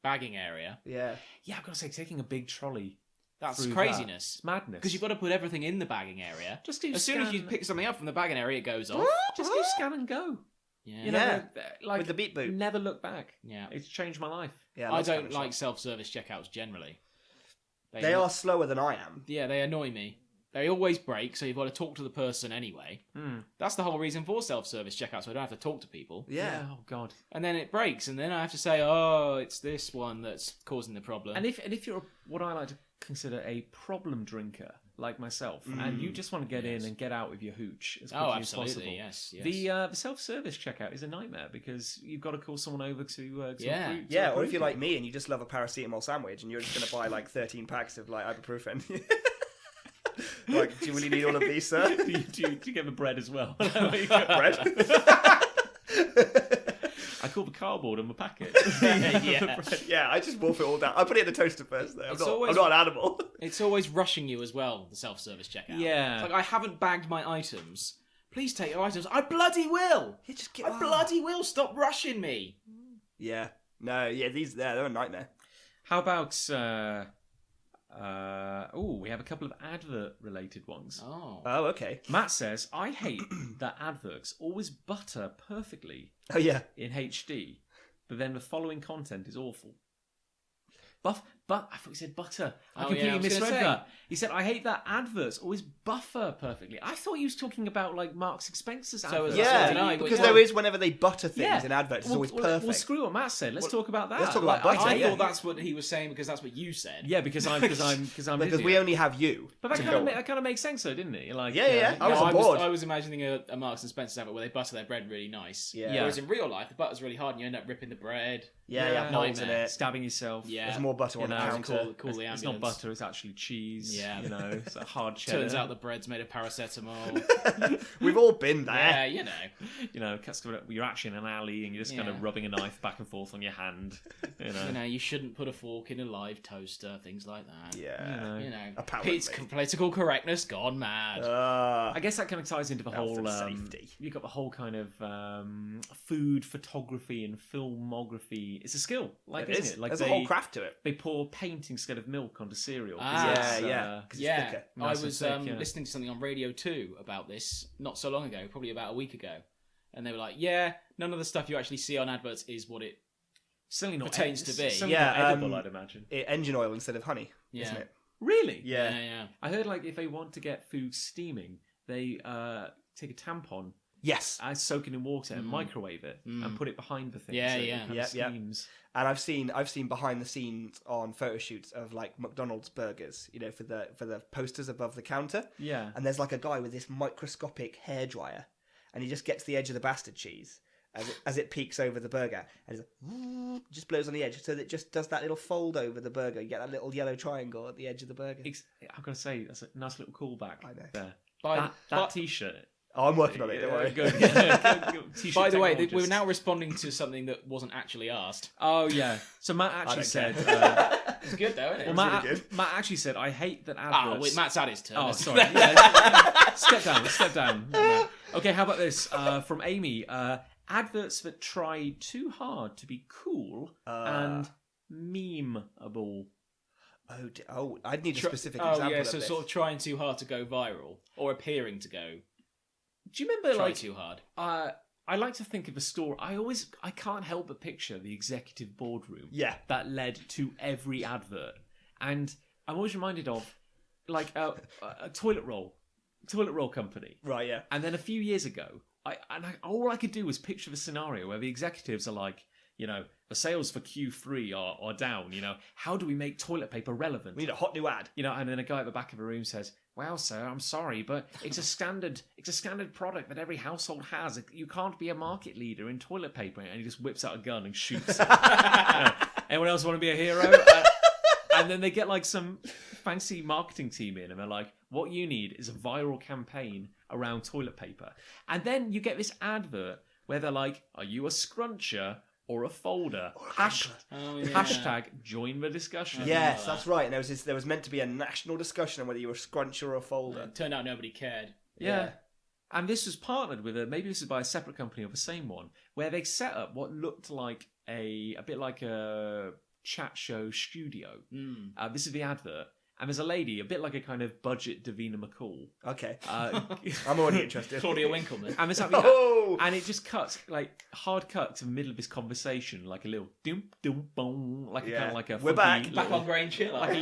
bagging area. Yeah. Yeah, I've got to say, taking a big trolley. That's through craziness. It's madness. Because you've got to put everything in the bagging area. Just do As soon as you pick something up from the bagging area, it goes off. Just do scan and go. Yeah. You know, Yeah. like With the beep boop. never look back. Yeah. It's changed my life. Yeah, I that's kind don't of like shit. self-service checkouts generally. They are slower than I am. Yeah, they annoy me. They always break, so you've got to talk to the person anyway. That's the whole reason for self-service checkouts, so I don't have to talk to people. Yeah. Oh God. And then it breaks, and then I have to say, oh, it's this one that's causing the problem. And if you're what I like to consider a problem drinker like myself, and you just want to get in and get out with your hooch as quickly as possible, yes. the self-service checkout is a nightmare because you've got to call someone over to Yeah. approve- to Yeah, or approve if you're you. like me and you just love a paracetamol sandwich and you're just going to buy like 13 packs of like ibuprofen. Like, do you really need all of these, sir? do you get the bread as well? Bread? I call the cardboard on my packet. Yeah. Yeah, I just wolf it all down. I put it in the toaster first, though. It's I'm always- not an animal. It's always rushing you as well, the self-service checkout. Yeah. It's like, I haven't bagged my items. Please take your items. I bloody will! You just get, I bloody will! Stop rushing me! Yeah. No, yeah, they're a nightmare. How about we have a couple of advert-related ones. Oh. Oh, okay. Matt says, I hate that adverts always butter perfectly Oh, yeah. in HD, but then the following content is awful. I thought he said butter. I Oh, completely yeah, I was gonna misread say. that. He said, I hate that adverts always buffer perfectly. I thought he was talking about like Marks and Spencer's adverts. So Yeah, I don't know, because well- there is, whenever they butter things Yeah. in adverts, it's always Well, perfect. screw what Matt said. Let's talk about that. let's talk about butter, I yeah. thought that's what he was saying because that's what you said. Yeah, because I'm because an we idiot. only have you. But that to kind go. of that kind of makes sense, though, didn't it? Like, Yeah. I was No, on board. I was imagining a Marks and Spencer advert where they butter their bread really nice. Yeah. Yeah. Whereas in real life, the butter's really hard and you end up ripping the bread. Yeah, you have holes in nightmare. it. stabbing yourself. Yeah. There's more butter on the know, counter. Call the It's not ambulance. butter. It's actually cheese. Yeah. You know, it's a hard cheddar. Turns out the bread's made of paracetamol. We've all been there. Yeah, you know. you know, you're actually in an alley and you're just kind of Yeah. rubbing a knife back and forth on your hand. You know. You know, you shouldn't put a fork in a live toaster, things like that. Yeah. You know, Apparently. it's political correctness gone mad. I guess that kind of ties into the Health whole and safety. you've got the whole kind of food photography and filmography. It's a skill, like It isn't is. it? Like There's they, a whole craft to it. they pour paint instead of milk onto cereal. 'cause Ah. it's, Yeah. 'Cause it's Yeah, thicker. I Nice and was thick, yeah. listening to something on Radio 2 about this not so long ago, probably about a week ago. And they were like, yeah, none of the stuff you actually see on adverts is what it... certainly not Pertains to be. certainly Yeah, not edible, I'd imagine. Engine oil instead of honey, Yeah. isn't it? Really? Yeah. yeah. I heard like if they want to get food steaming, they take a tampon, Yes. soak it in water, and microwave it, and put it behind the thing. Yeah, so it yeah. kind of Yep, yep. steams. And I've seen behind the scenes on photo shoots of like McDonald's burgers, you know, for the posters above the counter. Yeah. And there's like a guy with this microscopic hairdryer, and he just gets the edge of the bastard cheese as it peeks over the burger, and it's like, just blows on the edge, so that it just does that little fold over the burger. You get that little yellow triangle at the edge of the burger. I've got to say, that's a nice little callback I know. there. By- That T-shirt. Oh, I'm working on it. Don't worry. Good. T-shirt By the way, technologist. we're now responding to something that wasn't actually asked. Oh yeah. So Matt actually don't said. It's good though, isn't it? Well, really good. Matt actually said, "I hate that Ah, adverts." wait, Matt's had his turn. Oh, sorry. Yeah. Step down. Okay, how about this from Amy? Adverts that try too hard to be cool and memeable. I'd need a specific Oh example yeah, of so this. sort of trying too hard to go viral or appearing to go Do you remember try like too hard. I like to think of a story. I can't help but picture the executive boardroom. Yeah. That led to every advert, and I'm always reminded of like a toilet roll company. Right, yeah. And then a few years ago, all I could do was picture the scenario where the executives are like, you know, the sales for Q3 are down. You know, how do we make toilet paper relevant? We need a hot new ad. You know, and then a guy at the back of the room says, "Well, sir, I'm sorry, but it's a standard product that every household has. You can't be a market leader in toilet paper." And he just whips out a gun and shoots. Anyone else want to be a hero? And then they get like some fancy marketing team in, and they're like, "What you need is a viral campaign around toilet paper." And then you get this advert where they're like, "Are you a scruncher or a folder?" Hashtag join the discussion. Yes, that's right. And there was meant to be a national discussion on whether you were a scruncher or a folder. It turned out nobody cared. Yeah. And this was partnered with maybe this is by a separate company or the same one, where they set up what looked like a bit like a chat show studio. This is the advert. And there's a lady, a bit like a kind of budget Davina McCall. Okay. I'm I'm already interested. Claudia Winkleman. And, and it just cuts, like, hard cut to the middle of this conversation, like a little doom, doom, boom, like a kind of like a... We're back. Back on grain shit. Like a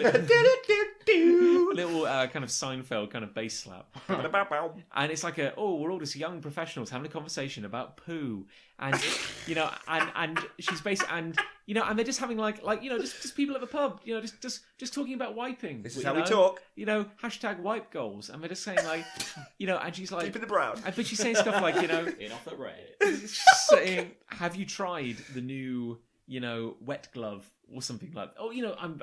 little kind of Seinfeld kind of bass slap. And it's like we're all just young professionals having a conversation about poo. And, and she's basically, and they're just having just people at the pub, just talking about wiping. This is how we talk. Hashtag wipe goals. And they're just saying and she's like... Deep in the brown. But she's saying stuff like, In off the red. saying, have you tried the new, wet glove or something like that? Oh,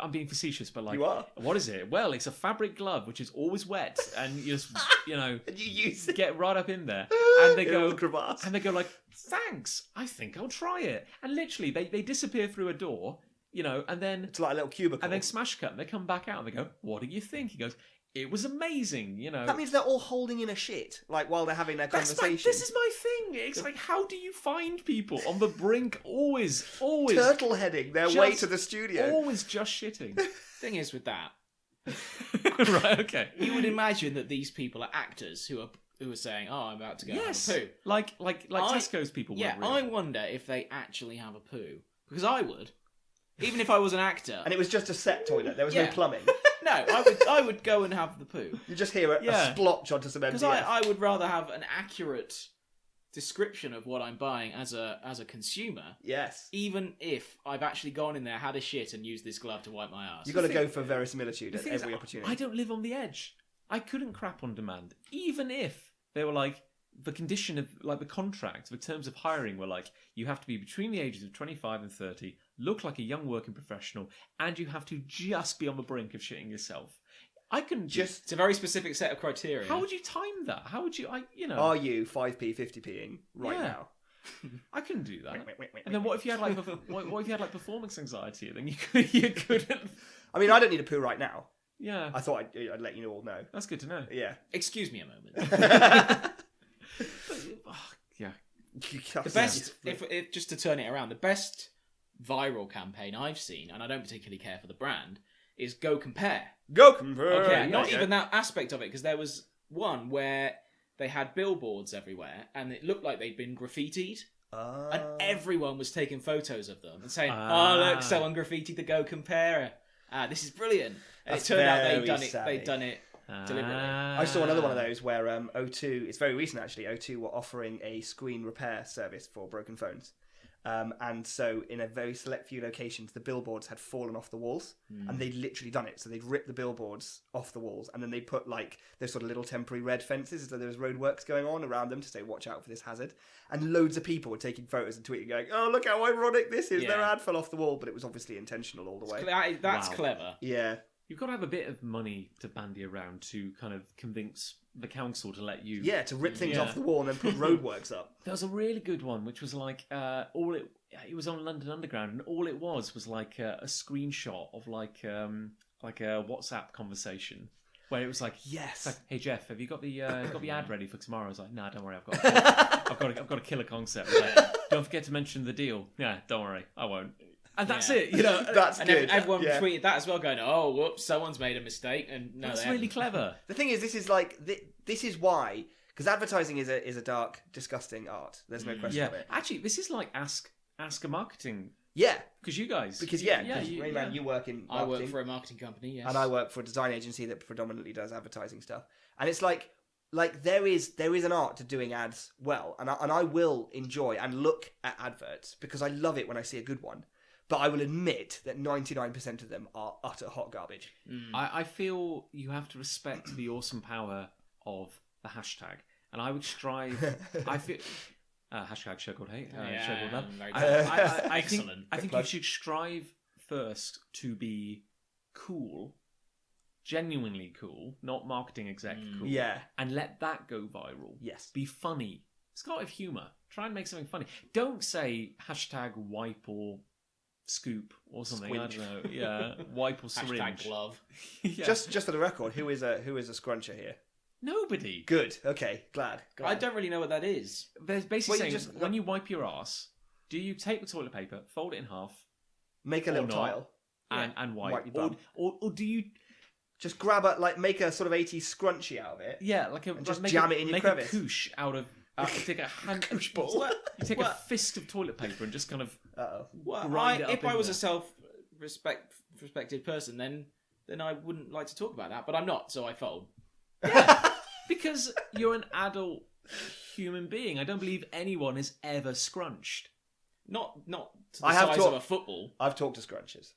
I'm being facetious, but like... You are. What is it? Well, it's a fabric glove, which is always wet. And you just, And you use it. get right up in there. And they go... Crevasse. And they go like, thanks, I think I'll try it. And literally, they disappear through a door, and then... It's like a little cubicle. And then smash cut, and they come back out, and they go, what do you think? He goes, it was amazing, That means they're all holding in a shit, like, while they're having their conversation. This is my thing. It's like, how do you find people on the brink, always... Turtle heading their way to the studio. Always just shitting. Thing is with that, Right, okay. you would imagine that these people are actors who are saying, "Oh, I'm about to go have a poo." Like Tesco's people. Yeah, would, I wonder if they actually have a poo, because I would, even if I was an actor. And it was just a set toilet. There was no Yeah. plumbing. No, I would go and have the poo, You just hear a splotch onto some because MDF. I would rather have an accurate description of what I'm buying as a consumer, Yes. even if I've actually gone in there, had a shit, and used this glove to wipe my ass. You've got to go for verisimilitude The at thing is, every opportunity. I don't live on the edge. I couldn't crap on demand, even if they were like the condition of like the contract, the terms of hiring were like you have to be between the ages of 25 and 30, look like a young working professional, and you have to just be on the brink of shitting yourself. I can just. It's a very specific set of criteria. How would you time that? How would you? Are you 5p, 50ping right Yeah. now? I couldn't do that. And then what if you had like what if you had like performance anxiety? Then you couldn't. I mean, I don't need a poo right now. Yeah, I thought I'd let you all know. that's good to know. Yeah. Excuse me a moment. Yeah, The best, if just to turn it around, the best viral campaign I've seen, and I don't particularly care for the brand, is Go Compare. Go compare. Okay, not even that aspect of it, because there was one where they had billboards everywhere, and it looked like they'd been graffitied, and everyone was taking photos of them and saying, "Oh, look, someone graffitied the Go Compare. This is brilliant." And That's it turned out very they'd done it deliberately. I saw another one of those where O2, it's very recent actually, O2 were offering a screen repair service for broken phones. And so in a very select few locations, the billboards had fallen off the walls and they'd literally done it. So they'd ripped the billboards off the walls and then they put like those sort of little temporary red fences as though there was roadworks going on around them to say, watch out for this hazard. And loads of people were taking photos and tweeting going, oh, look how ironic this is. Yeah. Their ad fell off the wall, but it was obviously intentional all the way. That's Wow. clever. Yeah. You've got to have a bit of money to bandy around to kind of convince the council to let you. Yeah, to rip things Yeah. off the wall and then put roadworks up. There was a really good one, which was like it was on London Underground, and all it was like a screenshot of like a WhatsApp conversation where it was like, Yes. it's like, hey Jeff, have you got the ad ready for tomorrow? I was like, nah, don't worry, I've got a killer concept. Like, don't forget to mention the deal. Yeah, don't worry, I won't. And that's Yeah. it, you know. That's And good. everyone Yeah. tweeted that as well, going, "Oh, whoops, someone's made a mistake." And no, That's they really haven't. clever. The thing is, this is like this is why, because advertising is a dark, disgusting art. There's no question Yeah, of it. actually, this is like ask a marketing, Yeah, because you guys, because Rayman, you work in I marketing, work for a marketing company, yes. and I work for a design agency that predominantly does advertising stuff. And it's like there is an art to doing ads well, and I will enjoy and look at adverts because I love it when I see a good one. But I will admit that 99% of them are utter hot garbage. I feel you have to respect the awesome power of the hashtag, and I would strive. I feel hashtag show called hate. Show called love. very I Excellent. think you should strive first to be cool, genuinely cool, not marketing exec cool. Yeah. and let that go viral. Yes. Be funny. It's got of humour. Try and make something funny. Don't say hashtag wipe or scoop or something. Squinch. I don't know. Yeah, wipe or syringe. Hashtag glove. Yeah. Just for the record, who is a scruncher here? Nobody. Good. Okay. Glad. I don't really know what that is. There's basically Well, you saying just- when you wipe your ass, do you take the toilet paper, fold it in half, Make a little not. tile. and wipe Wipe your your bum. bum. Or do you... Just grab make a sort of 80s scrunchie out of it. Yeah, like just make jam it in your make crevice. a koosh out of... take a hand... Koosh ball. You take a fist of toilet paper and just kind of... Uh-oh. Well, grind it up if I in was there. a self-respected person, then I wouldn't like to talk about that. But I'm not, so I fold. Because you're an adult human being. I don't believe anyone is ever scrunched. Not to the I have size talked- of a football. I've talked to scrunchers.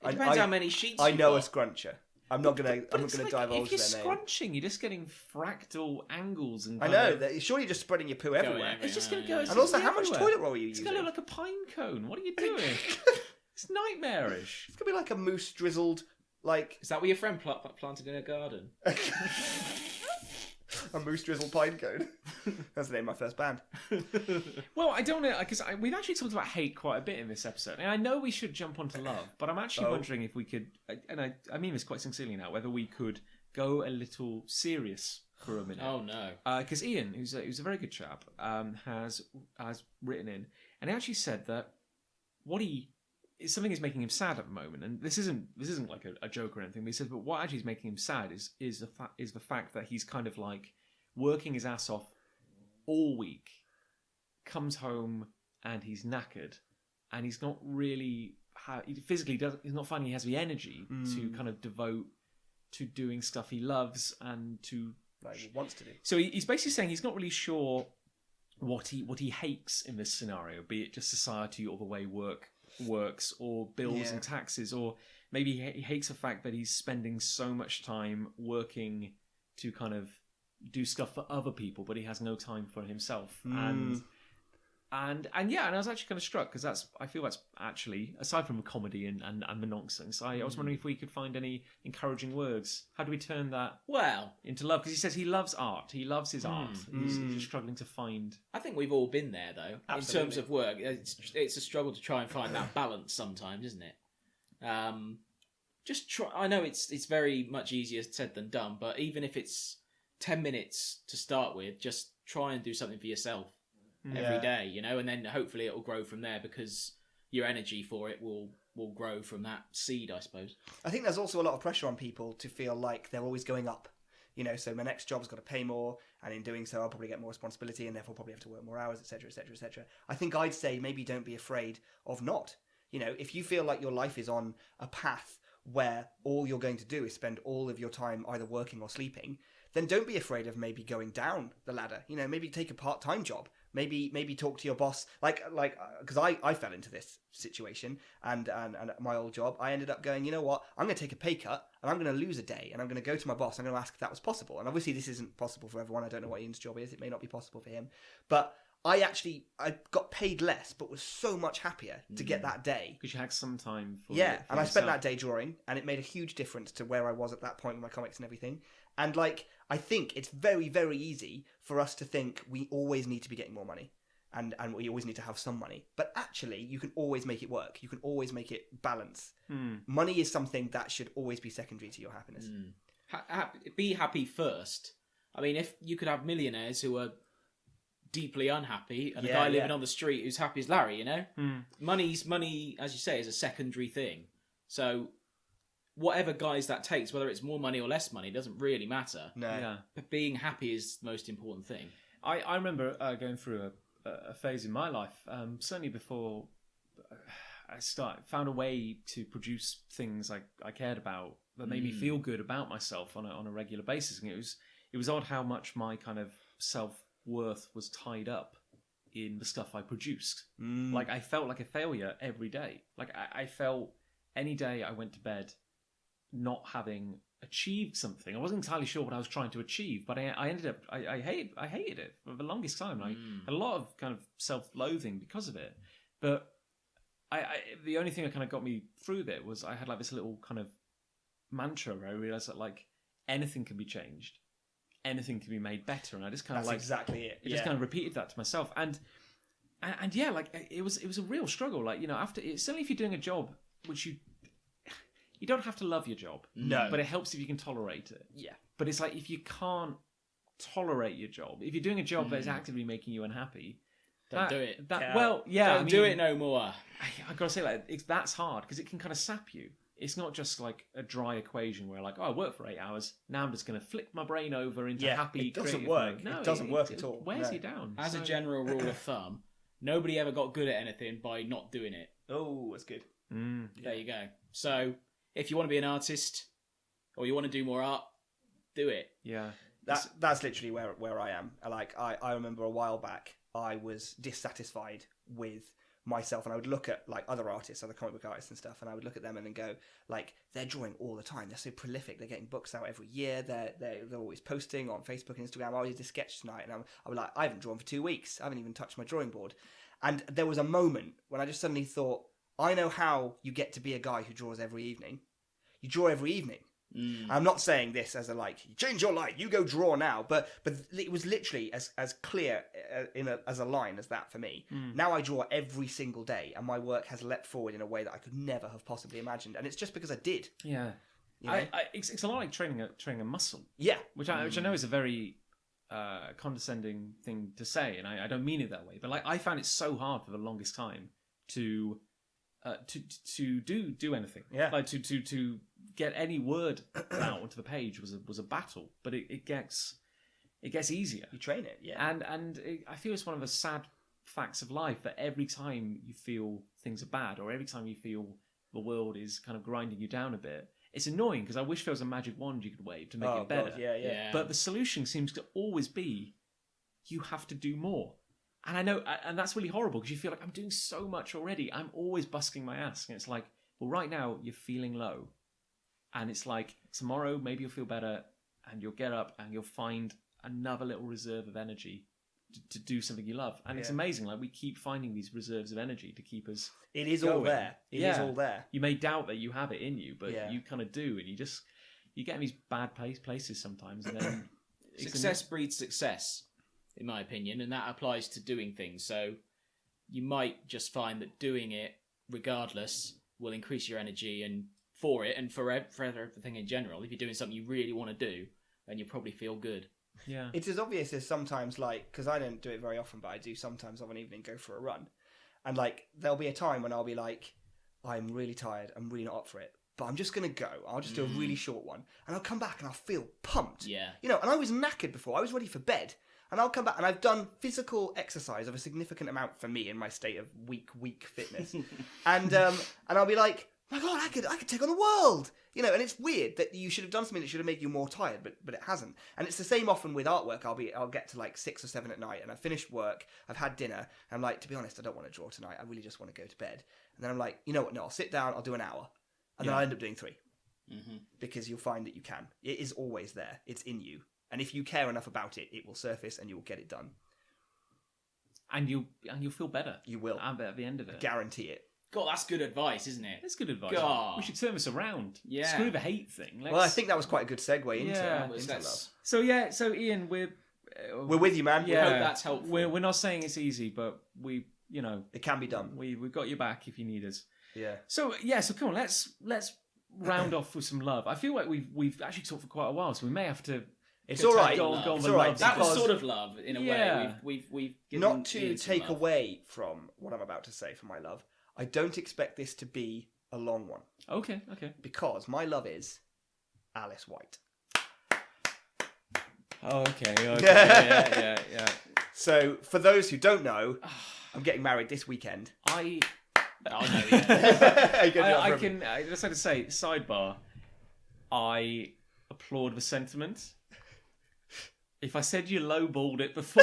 It depends how many sheets I you've know got. a scruncher. I'm not gonna It's like, divulge if you're their name. scrunching, you're just getting fractal angles and I kind know. of- Surely you're just spreading your poo everywhere. It's just going to go. it's And also, gonna how be much everywhere. toilet roll are you It's using? going to look like a pine cone. What are you doing? It's nightmarish. It's gonna be like a moose drizzled, like Is that what your friend planted in a garden? a moose drizzled pine cone. That's the name of my first band. Well, I don't know, because we've actually talked about hate quite a bit in this episode, and I know we should jump onto love, but I'm actually wondering if we could, and I mean this quite sincerely now, whether we could go a little serious for a minute. Oh no. Because Ian, who's a very good chap, has written in, and he actually said that something is making him sad at the moment, and this isn't like a joke or anything. But he says, but what actually is making him sad is the fact that he's kind of like working his ass off all week, comes home and he's knackered, and he's not really he's not finding he has the energy to kind of devote to doing stuff he loves and to Like he wants to do. So he's basically saying he's not really sure what he hates in this scenario, be it just society or the way work works or bills and taxes, or maybe he hates the fact that he's spending so much time working to kind of do stuff for other people, but he has no time for himself. And I was actually kind of struck because I feel that's actually, aside from the comedy and the nonsense, I was wondering if we could find any encouraging words. How do we turn that into love? Because he says he loves art. He loves his art. He's just struggling to find... I think we've all been there, though. Absolutely. In terms of work, it's a struggle to try and find that balance sometimes, isn't it? Just try. I know it's very much easier said than done, but even if it's 10 minutes to start with, just try and do something for yourself every day, you know, and then hopefully it will grow from there because your energy for it will grow from that seed, I suppose. I think there's also a lot of pressure on people to feel like they're always going up. You know, so my next job's got to pay more, and in doing so, I'll probably get more responsibility, and therefore probably have to work more hours, etc., etc., etc. I think I'd say maybe don't be afraid of not. You know, if you feel like your life is on a path where all you're going to do is spend all of your time either working or sleeping, then don't be afraid of maybe going down the ladder. You know, maybe take a part-time job. Maybe talk to your boss, like because I fell into this situation and at my old job, I ended up going, you know what, I'm going to take a pay cut and I'm going to lose a day and I'm going to go to my boss. I'm going to ask if that was possible. And obviously this isn't possible for everyone. I don't know what Ian's job is. It may not be possible for him, but I got paid less, but was so much happier to get that day. Because you had some time for and I spent yourself. that day drawing, and it made a huge difference to where I was at that point with my comics and everything. And like, I think it's very, very easy for us to think we always need to be getting more money. And we always need to have some money. But actually, you can always make it work. You can always make it balance. Money is something that should always be secondary to your happiness. Be happy first. I mean, if you could have millionaires who are deeply unhappy and a guy living on the street who's happy as Larry, you know? Money, as you say, is a secondary thing. So whatever guise that takes, whether it's more money or less money, doesn't really matter. No. Yeah. But being happy is the most important thing. I remember going through a phase in my life, certainly before I found a way to produce things I cared about that made me feel good about myself on a regular basis. And it was odd how much my kind of self-worth was tied up in the stuff I produced. Like, I felt like a failure every day. Like, I felt any day I went to bed not having achieved something. I wasn't entirely sure what I was trying to achieve, but I ended up I hated it for the longest time. I had a lot of kind of self-loathing because of it. But the only thing that kind of got me through that was I had like this little kind of mantra where I realized that like anything can be changed, anything can be made better, and I just kind of exactly it. I just kind of repeated that to myself, and yeah, like it was a real struggle. Like, you know, certainly if you're doing a job which you don't have to love your job. No. But it helps if you can tolerate it. Yeah. But it's like, if you can't tolerate your job, if you're doing a job that is actively making you unhappy, Don't do it. Well, yeah, Don't do it no more. I gotta say, like, that's hard because it can kind of sap you. It's not just like a dry equation where like, oh, I work for 8 hours. Now I'm just going to flick my brain over into happy. It doesn't creative work. mode. No, it doesn't work at it all. wears you down. As a general rule of thumb, nobody ever got good at anything by not doing it. Oh, that's good. There you go. So if you want to be an artist or you want to do more art, do it. Yeah. That's literally where I am. Like I remember a while back, I was dissatisfied with myself, and I would look at like other artists, other comic book artists and stuff, and I would look at them and then go, like, they're drawing all the time. They're so prolific. They're getting books out every year. They're always posting on Facebook and Instagram. Oh, I did a sketch tonight, and I was like, I haven't drawn for 2 weeks. I haven't even touched my drawing board. And there was a moment when I just suddenly thought, I know how you get to be a guy who draws every evening. You draw every evening. I'm not saying this as a like, change your life, you go draw now, but it was literally as clear as a line as that for me. Now I draw every single day, and my work has leapt forward in a way that I could never have possibly imagined, and it's just because I did. Yeah, you know? it's a lot like training a muscle. Yeah, which I know is a very condescending thing to say, and I don't mean it that way. But like, I found it so hard for the longest time to do anything. Yeah, like to get any word out onto the page was a battle. But it gets easier. You train it, yeah. And I feel it's one of the sad facts of life that every time you feel things are bad, or every time you feel the world is kind of grinding you down a bit, it's annoying because I wish there was a magic wand you could wave to make it better. God, yeah. But the solution seems to always be you have to do more. And I know, and that's really horrible because you feel like I'm doing so much already. I'm always busking my ass. And it's like, well, right now you're feeling low. And it's like, tomorrow maybe you'll feel better and you'll get up and you'll find another little reserve of energy to do something you love. And it's amazing. Like, we keep finding these reserves of energy to keep us It is going. all there. It is all there. You may doubt that you have it in you, but you kind of do. And you get in these bad places sometimes. And then Success breeds success, in my opinion, and that applies to doing things. So you might just find that doing it regardless will increase your energy and for everything in general. If you're doing something you really want to do, then you'll probably feel good. Yeah, it's as obvious as sometimes, like, because I don't do it very often, but I do sometimes of an evening go for a run, and like there'll be a time when I'll be like, I'm really tired, I'm really not up for it, but I'm just gonna go. I'll just do a really short one, and I'll come back and I'll feel pumped. Yeah, you know. And I was knackered before. I was ready for bed. And I'll come back, and I've done physical exercise of a significant amount for me in my state of weak fitness, and I'll be like, my God, I could take on the world, you know. And it's weird that you should have done something that should have made you more tired, but it hasn't. And it's the same often with artwork. I'll get to like 6 or 7 at night, and I've finished work, I've had dinner, and I'm like, to be honest, I don't want to draw tonight. I really just want to go to bed. And then I'm like, you know what? No, I'll sit down. I'll do an hour, and then I'll end up doing 3, because you'll find that you can. It is always there. It's in you. And if you care enough about it, it will surface and you will get it done. And you'll feel better. You will. At the end of it. I guarantee it. God, that's good advice, isn't it? It's good advice. God. We should turn this around. Yeah. Screw the hate thing. Well, I think that was quite a good segue into love. So Ian, we're with you, man. Yeah, we hope that's helpful. We're not saying it's easy, but it can be done. We've got your back if you need us. Yeah. So come on, let's round off with some love. I feel like we've actually talked for quite a while, so we may have to. It's all right. It's all right. That was sort of love in a way. We've given not to take away from what I'm about to say for my love. I don't expect this to be a long one. Okay. Because my love is Alice White. Okay. Yeah. So for those who don't know, I'm getting married this weekend. I just had to say, sidebar, I applaud the sentiment. If I said you lowballed it before,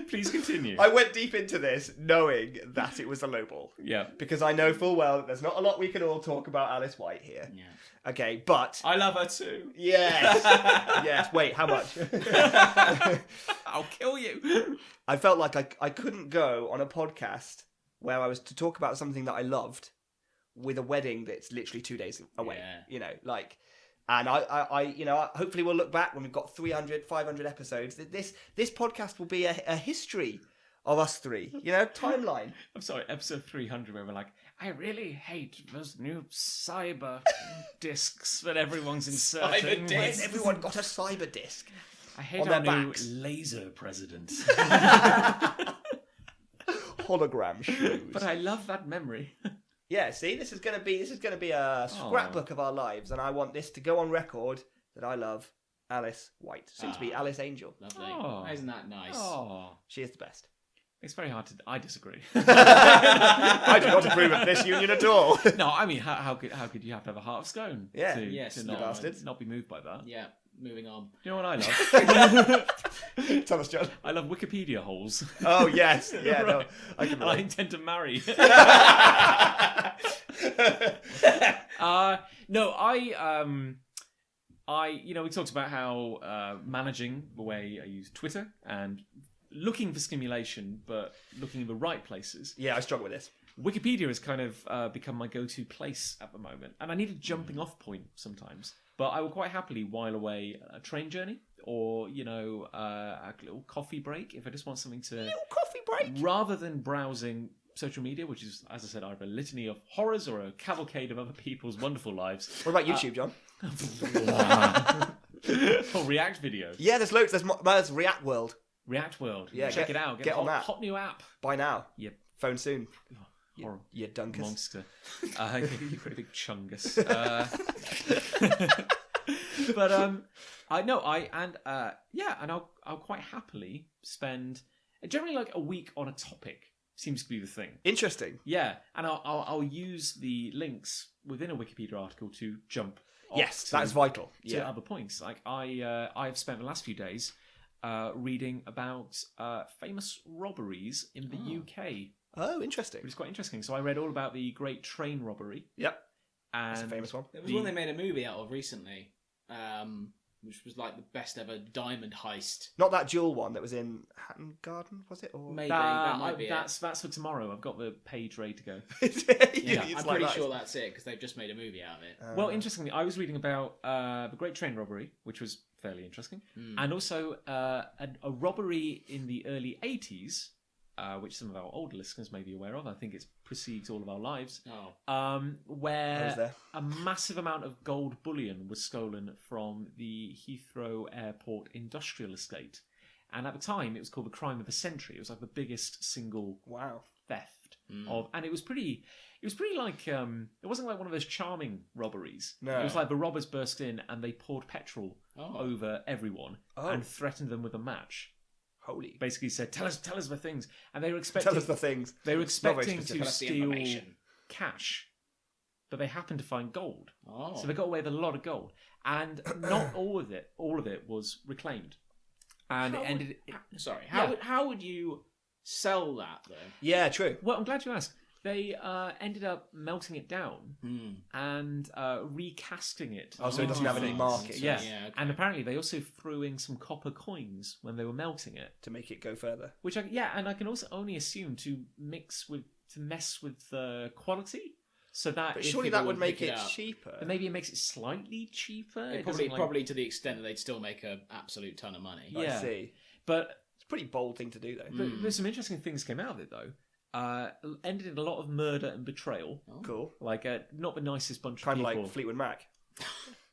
please continue. I went deep into this knowing that it was a lowball. Yeah. Because I know full well that there's not a lot we can all talk about Alice White here. Yeah. Okay, but... I love her too. Yes. Yes, wait, how much? I'll kill you. I felt like I couldn't go on a podcast where I was to talk about something that I loved with a wedding that's literally 2 days away. Yeah. You know, like... And I hopefully we'll look back when we've got 300, 500 episodes. This podcast will be a history of us three, you know, timeline. I'm sorry, episode 300 where we're like, I really hate those new cyber discs that everyone's inserting. Cyber discs. Everyone got a cyber disc. I hate on our their new backs. laser president. Hologram shoes. But I love that memory. Yeah, see, this is gonna be a scrapbook of our lives, and I want this to go on record that I love Alice White, soon to be Alice Angel. Lovely. Oh. Isn't that nice? Oh, She is the best. it's very hard to. I disagree. I do not approve of this union at all. No, I mean, how could you have to have a heart of stone? Yeah. to, Yes, to no, not, bastards. not be moved by that. Yeah, moving on. Do you know what I love? Tell us, John. I love Wikipedia holes. Oh yes, yeah. No, Right. I can And I relate. intend to marry. No, we talked about how managing the way I use Twitter and looking for stimulation, but looking in the right places. Yeah, I struggle with this. Wikipedia has kind of become my go-to place at the moment, and I need a jumping off point sometimes. But I will quite happily while away a train journey, or a little coffee break if I just want something to. Little coffee break. Rather than browsing social media, which is, as I said, either a litany of horrors or a cavalcade of other people's wonderful lives. What about YouTube, John? Or React videos. Yeah, there's loads. There's React World. React World. Yeah, Check it out. get a on hot, that. hot new app. By now. Yep. Phone soon. Horrible. You dunkers. Monster. You great big chungus. But I'll quite happily spend generally like a week on a topic. Seems to be the thing. Interesting. Yeah, and I'll use the links within a Wikipedia article to jump. Off Yes, to, that is vital. to Yeah. other points. Like I've spent the last few days reading about famous robberies in the UK, Oh, interesting. which is quite interesting. So I read all about the Great Train Robbery, Yep. and That's a famous one. There was one they made a movie out of recently, which was like the best ever diamond heist. Not that jewel one that was in Hatton Garden, was it? Or Maybe that might be that's for tomorrow. I've got the page ready to go. yeah, I'm pretty sure that's it because they've just made a movie out of it. Well, interestingly, I was reading about the Great Train Robbery, which was fairly interesting, and also a robbery in the early 80s, which some of our older listeners may be aware of. I think it precedes all of our lives. Oh. I was Where there. a massive amount of gold bullion was stolen from the Heathrow Airport industrial estate. And at the time, it was called the crime of the century. It was like the biggest single Wow. theft of, and it was pretty like it wasn't like one of those charming robberies. No. It was like the robbers burst in and they poured petrol Oh. over everyone and threatened them with a match. Holy. Basically said, tell us the things, and they were expecting Tell us the things. they were Not very expecting specific. to Tell us the steal information. cash, but they happened to find gold. Oh. So they got away with a lot of gold, and not all of it was reclaimed, and How it ended. Sorry. Yeah. How would you sell that though? Yeah, true. Well, I'm glad you asked. They ended up melting it down and recasting it. Oh, so it doesn't have any marking. Yeah, okay. and apparently they also threw in some copper coins when they were melting it, To make it go further. which and I can also only assume to mess with the quality, so that But if surely people that would make pick it it up. cheaper. then maybe it makes it slightly cheaper. It Probably, doesn't, like- probably to the extent that they'd still make an absolute ton of money. Yeah. I see. But It's a pretty bold thing to do, though. there's some interesting things came out of it though. Ended in a lot of murder and betrayal. Cool. Like not the nicest bunch Kind of of people. like Fleetwood Mac.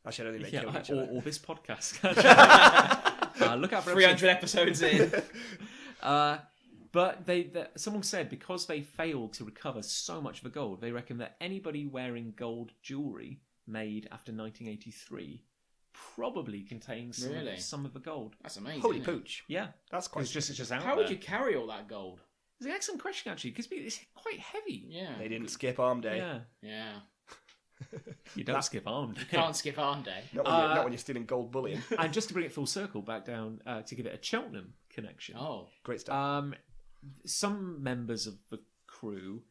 Actually, I don't think they killed each or, other. or this podcast. Look out for 300 episodes in. But someone said because they failed to recover so much of the gold, they reckon that anybody wearing gold jewellery made after 1983 probably contains Really? some of the gold. That's amazing. Holy isn't it? pooch. Yeah, That's quite... it's just out How there. would you carry all that gold? It's an excellent question actually because it's quite heavy. Yeah. They didn't skip arm day. Yeah, Yeah. you don't skip arm. Can't skip arm day. Not when you're stealing gold bullion. And just to bring it full circle back down to give it a Cheltenham connection. Oh. Great stuff. Some members of the crew,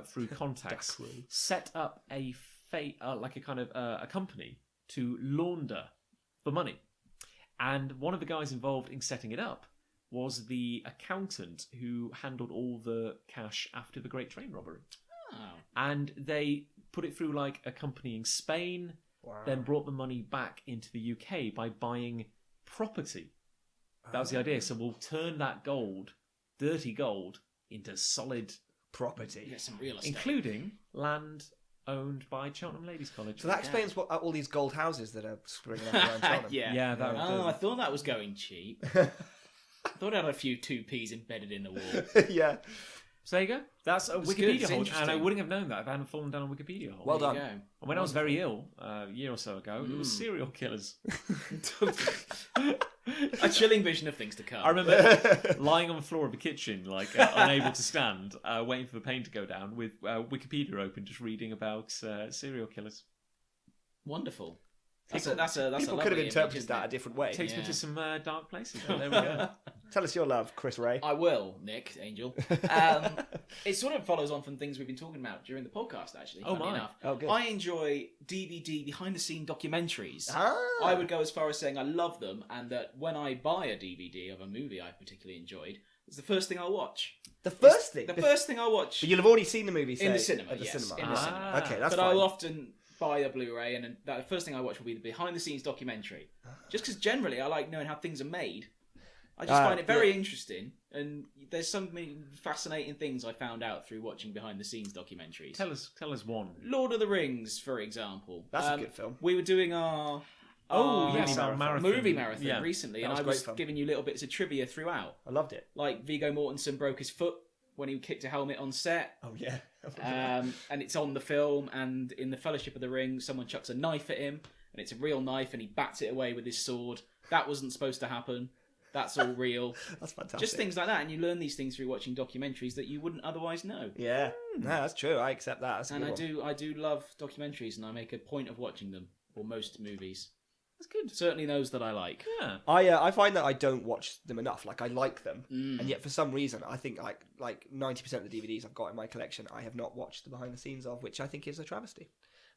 through contacts, crew. set up a a company to launder the money. And one of the guys involved in setting it up was the accountant who handled all the cash after the Great Train Robbery. Oh. And they put it through like a company in Spain, Wow. then brought the money back into the UK by buying property. That was the idea. So we'll turn that gold, dirty gold, into solid, Property. Get some real estate. including land owned by Cheltenham Ladies College. So that explains what all these gold houses that are springing up around Cheltenham. Yeah, that would Oh, do. I thought that was going cheap. I thought it had a few 2p's embedded in the wall. Yeah. So there you go. That's a It's good, Wikipedia it's hole, and I interesting. wouldn't have known that if I hadn't fallen down a Wikipedia hole. Well There done. you And when I was very ill, a year or so ago, it was serial killers. go. A chilling vision of things to come. I remember lying on the floor of the kitchen, like unable to stand, waiting for the pain to go down, with Wikipedia open, just reading about serial killers. Wonderful. People That's a could have lovely image, interpreted isn't that it? a different way. Takes me Yeah. to some dark places. But there we go. Tell us your love, Chris Ray. I will, Nick, Angel. It sort of follows on from things we've been talking about during the podcast, actually. Oh, funny my. enough. Oh, good. I enjoy DVD behind-the-scene documentaries. Ah. I would go as far as saying I love them, and that when I buy a DVD of a movie I particularly enjoyed, it's the first thing I'll watch. The first thing. The first thing I'll watch But you'll have already seen the movie, say, in the cinema. At the Yes, cinema. in the cinema. Okay, that's But fine. I'll often buy a Blu-ray, and the first thing I watch will be the behind-the-scenes documentary. Just because generally I like knowing how things are made. I just find it very interesting, and there's so many fascinating things I found out through watching behind-the-scenes documentaries. Tell us one. Lord of the Rings, for example. That's a good film. We were doing our Yes, our marathon. movie marathon Yeah. recently, That and was I great was fun. giving you little bits of trivia throughout. I loved it. Like Viggo Mortensen broke his foot when he kicked a helmet on set. Oh, yeah. And it's on the film, and in the Fellowship of the Ring, someone chucks a knife at him, and it's a real knife, and he bats it away with his sword. That wasn't supposed to happen. That's all real. That's fantastic. Just things like that, and you learn these things through watching documentaries that you wouldn't otherwise know. Yeah. No, that's true. I accept that. That's a And good one. I do love documentaries, and I make a point of watching them, or most movies. That's good. Certainly those that I like. Yeah. I find that I don't watch them enough. Like I like them, Mm. and yet for some reason I think like 90% of the DVDs I've got in my collection I have not watched the behind the scenes of, which I think is a travesty.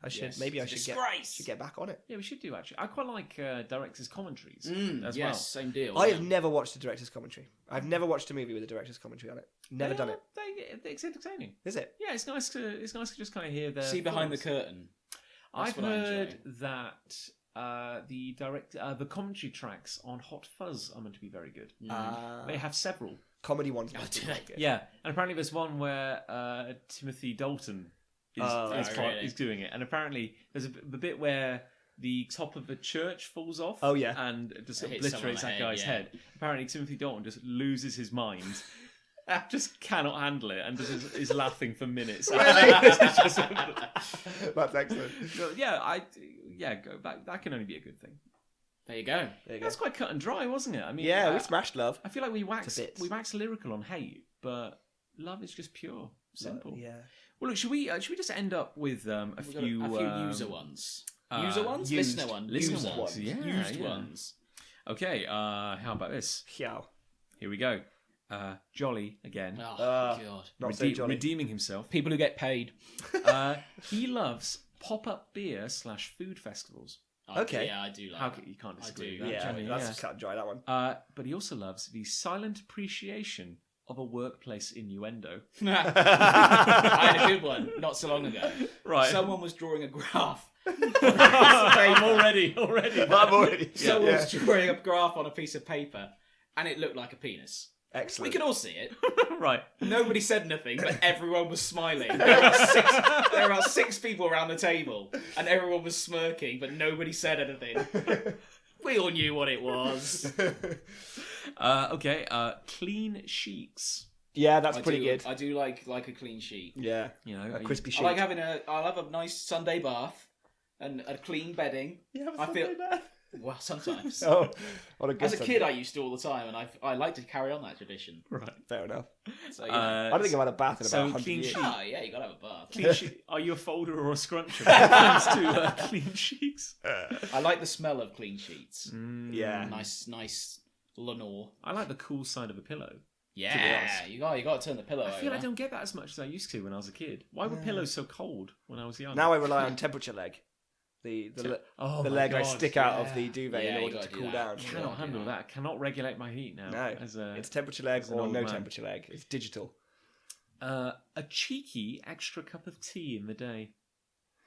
I should Yes, maybe I it's a should disgrace. get back on it. Yeah, we should do actually. I quite like directors' commentaries as yes, well. same deal. I yeah. have never watched a director's commentary. I've never watched a movie with a director's commentary on it. Never done it. It's entertaining. Is it? Yeah, it's nice to just kind of hear their See behind the thoughts. curtain. I've what I enjoy. heard that the commentary tracks on Hot Fuzz are meant to be very good. They have several. Comedy ones must be do quite they? good. Yeah, and apparently there's one where Timothy Dalton really? is doing it, and apparently there's the bit where the top of a church falls off. Oh, yeah. and just It hits someone obliterates on that the head, guy's yeah. head. Apparently Timothy Dalton just loses his mind. Just cannot handle it, and just is laughing for minutes. It's just- That's excellent. So, go back. That can only be a good thing. There you go. There you go. That's quite cut and dry, wasn't it? I mean, Yeah, we smashed love. I feel like we wax bits. lyrical on hate, but love is just pure, simple. Yeah. Well, look, should we just end up with a We've got few a few user ones. User ones? used- Listener ones. listener User ones, yeah, Used yeah. ones. Okay, how about this? Yeah. Here we go. Jolly again, Oh, Uh, God. Not so jolly. redeeming himself. People who get paid. He loves pop-up beer / food festivals. Okay. Yeah, I do like How that. you can't I disagree do. with that, Yeah, Jolly, that's cut and dry, that one. But he also loves the silent appreciation of a workplace innuendo. I had a good one not so long ago. Right. Someone was drawing a graph. I'm already. I'm already. Someone was drawing a graph on a piece of paper, and it looked like a penis. We Excellent. could all see it. Right. Nobody said anything, but everyone was smiling. There were about six people around the table, and everyone was smirking, but nobody said anything. We all knew what it was. Okay. Clean sheets. Yeah, that's pretty good. I do like a clean sheet. Yeah. You know, A crispy I sheet. like having I'll have a nice Sunday bath and a clean bedding. I feel well sometimes. Oh, what a good As a Sunday. kid, I used to all the time, and I like to carry on that tradition. Right. Fair enough. So yeah. I don't think I've had a bath in so about 100 clean years. sheet. Oh yeah, you gotta have a bath. Clean sheet. Are you a folder or a scruncher when it comes to clean sheets? I like the smell of clean sheets. Yeah. Nice Lenore. I like the cool side of a pillow. Yeah, you got to turn the pillow I feel over. I don't get that as much as I used to when I was a kid. Why were pillows so cold when I was young? Now I rely on temperature leg. The Oh the my leg I God, stick out of yeah. the duvet Yeah, in you order gotta to do cool that. down. I cannot handle that. I cannot regulate my heat now. No, as a, it's temperature leg as an or old no man. temperature leg. It's digital. a cheeky extra cup of tea in the day.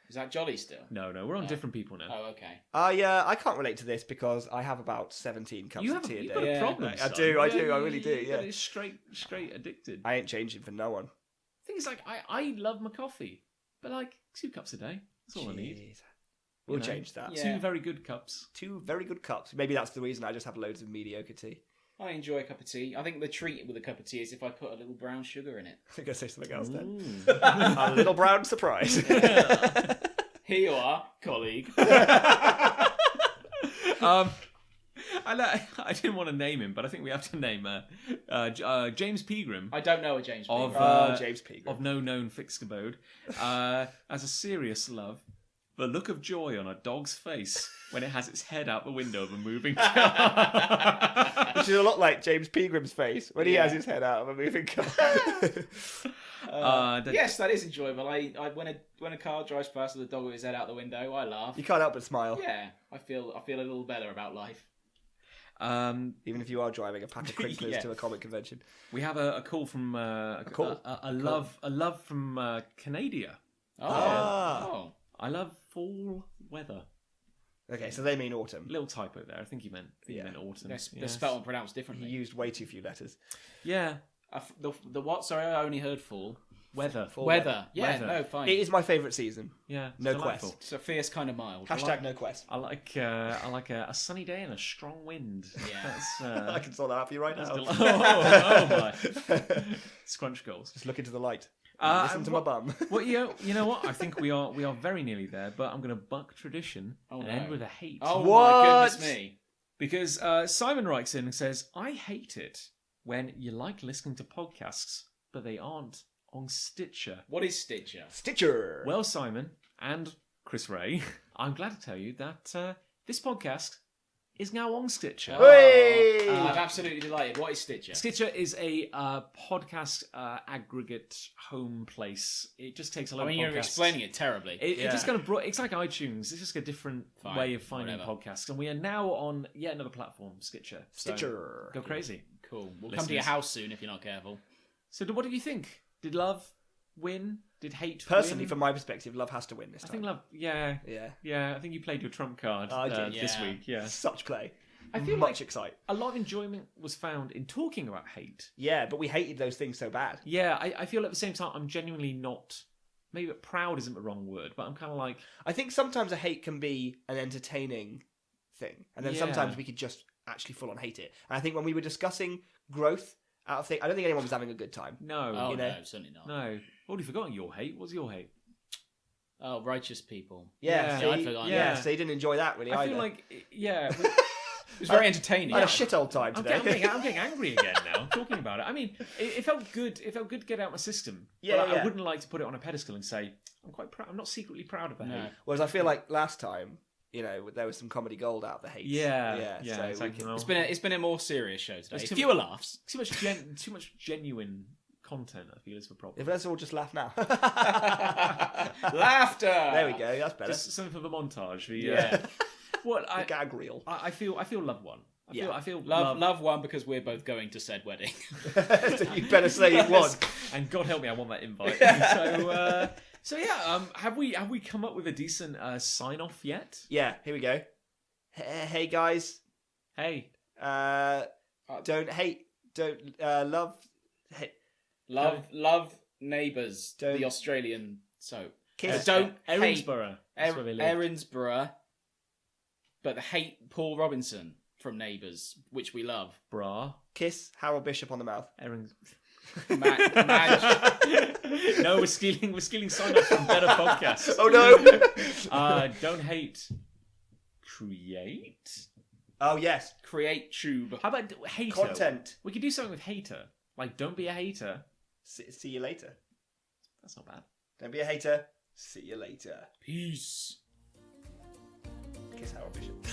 Is that Jolly still? No, we're on different people now. Oh, okay. I can't relate to this because I have about 17 cups You of have tea a you've day. got a Yeah. problem. I son. do, I Yeah, really do, you yeah. get straight addicted. I ain't changing for no one. Thing is, like, I love my coffee, but like 2 cups a day. That's all I need. Jeez. We'll change that. Yeah. 2 very good cups. 2 very good cups. Maybe that's the reason I just have loads of mediocre tea. I enjoy a cup of tea. I think the treat with a cup of tea is if I put a little brown sugar in it. I think I say something else then. A little brown surprise. Here you are, colleague. I didn't want to name him, but I think we have to name James Pegram. I don't know a James Of, Pegram. James Pegram. Of no known fixed abode, as a serious love, the look of joy on a dog's face when it has its head out the window of a moving car. Which is a lot like James Pegram's face when he has his head out of a moving car. Yes, that is enjoyable. I when a car drives past with a dog with his head out the window, I laugh. You can't help but smile. Yeah, I feel a little better about life. Even if you are driving a pack of crinklers Yeah. to a comic convention. We have a call from a love from Canada. Oh. I love fall weather. Okay, so they mean autumn. Little typo there. I think he meant autumn. They're spelled and pronounced He differently. used way too few letters. Yeah, The what? Sorry, I only heard fall. weather. Fall Weather. Yeah, Weather. no, fine. It is my favourite season. Yeah, it's No delightful. quest. So fierce, kind of mild. Hashtag no quest. I like a sunny day and a strong wind. Yeah. That's I can sort that out for you right now. oh my! Scrunch goals. Just look into the light. Uh, Listen to my bum. Well, you know what? I think we are very nearly there. But I'm going to buck tradition and end with a hate. Oh What? my goodness me! Because Simon writes in and says, "I hate it when you like listening to podcasts, but they aren't on Stitcher." What is Stitcher? Stitcher. Well, Simon and Chris Ray, I'm glad to tell you that this podcast is now on Stitcher. Hey! I'm absolutely delighted. What is Stitcher? Stitcher is a podcast aggregate home place. It just takes a lot I mean, of podcasts. you're explaining it terribly. It just kind of it's like iTunes. It's just a different Fine, way of finding whatever. podcasts, and we are now on yet another platform, Stitcher. So Stitcher. go crazy. Cool. We'll come to your house soon if you're not careful. So, what did you think? Did love win? Did hate Personally, win? from my perspective, love has to win this I time. think love. Yeah. I think you played your trump card I did. this Yeah. week. Yeah. Such play. I feel much like excite. a lot of enjoyment was found in talking about hate. Yeah, but we hated those things so bad. Yeah, I feel at the same time I'm genuinely not. Maybe proud isn't the wrong word, but I'm kind of like. I think sometimes a hate can be an entertaining thing, and then Yeah. sometimes we could just actually full on hate it. And I think when we were discussing growth out of things, I don't think anyone was having a good time. No. Oh, you know? no, certainly not. No. I've already forgotten your hate. What's your hate? Oh, righteous people. Yeah, Yeah, I'd see, forgotten. yeah, Yeah. so you didn't enjoy that really I either. feel like, yeah. It was very entertaining. I had a shit old time I'm today. getting angry again now talking about it. I mean, it felt good. It felt good to get out my system. Yeah, but I yeah. wouldn't like to put it on a pedestal and say I'm quite proud. I'm not secretly proud of the No. hate. Whereas I feel like last time, there was some comedy gold out of the hate. Yeah, so we exactly. can- Well, It's been a more serious show today. There's too Fewer laughs. too much genuine content. I feel is the problem. If let's all just laugh now. Laughter. There we go. That's better. Just something for the montage. Yeah. What The gag reel. I feel love won. I feel Love one because we're both going to said wedding. So you better say it was. And God help me, I want that invite. So yeah, have we come up with a decent sign off yet? Yeah, here we go. Hey guys, Hey, don't hate, don't love. Love Neighbours, Don't- the Australian soap. Kiss. Don't hate Erinsborough. That's where they live. Erinsborough, but hate Paul Robinson from Neighbours, which we love. Bra. Kiss Harold Bishop on the mouth. Erins. Madge. No, we're stealing sign ups from better podcasts. Oh no! Don't hate. Create. Oh yes, Create Tube. How about hater? content. We could do something with hater. Like, don't be a hater. See you later. That's not bad. Don't be a hater. See you later. Peace. Kiss Harold Bishop.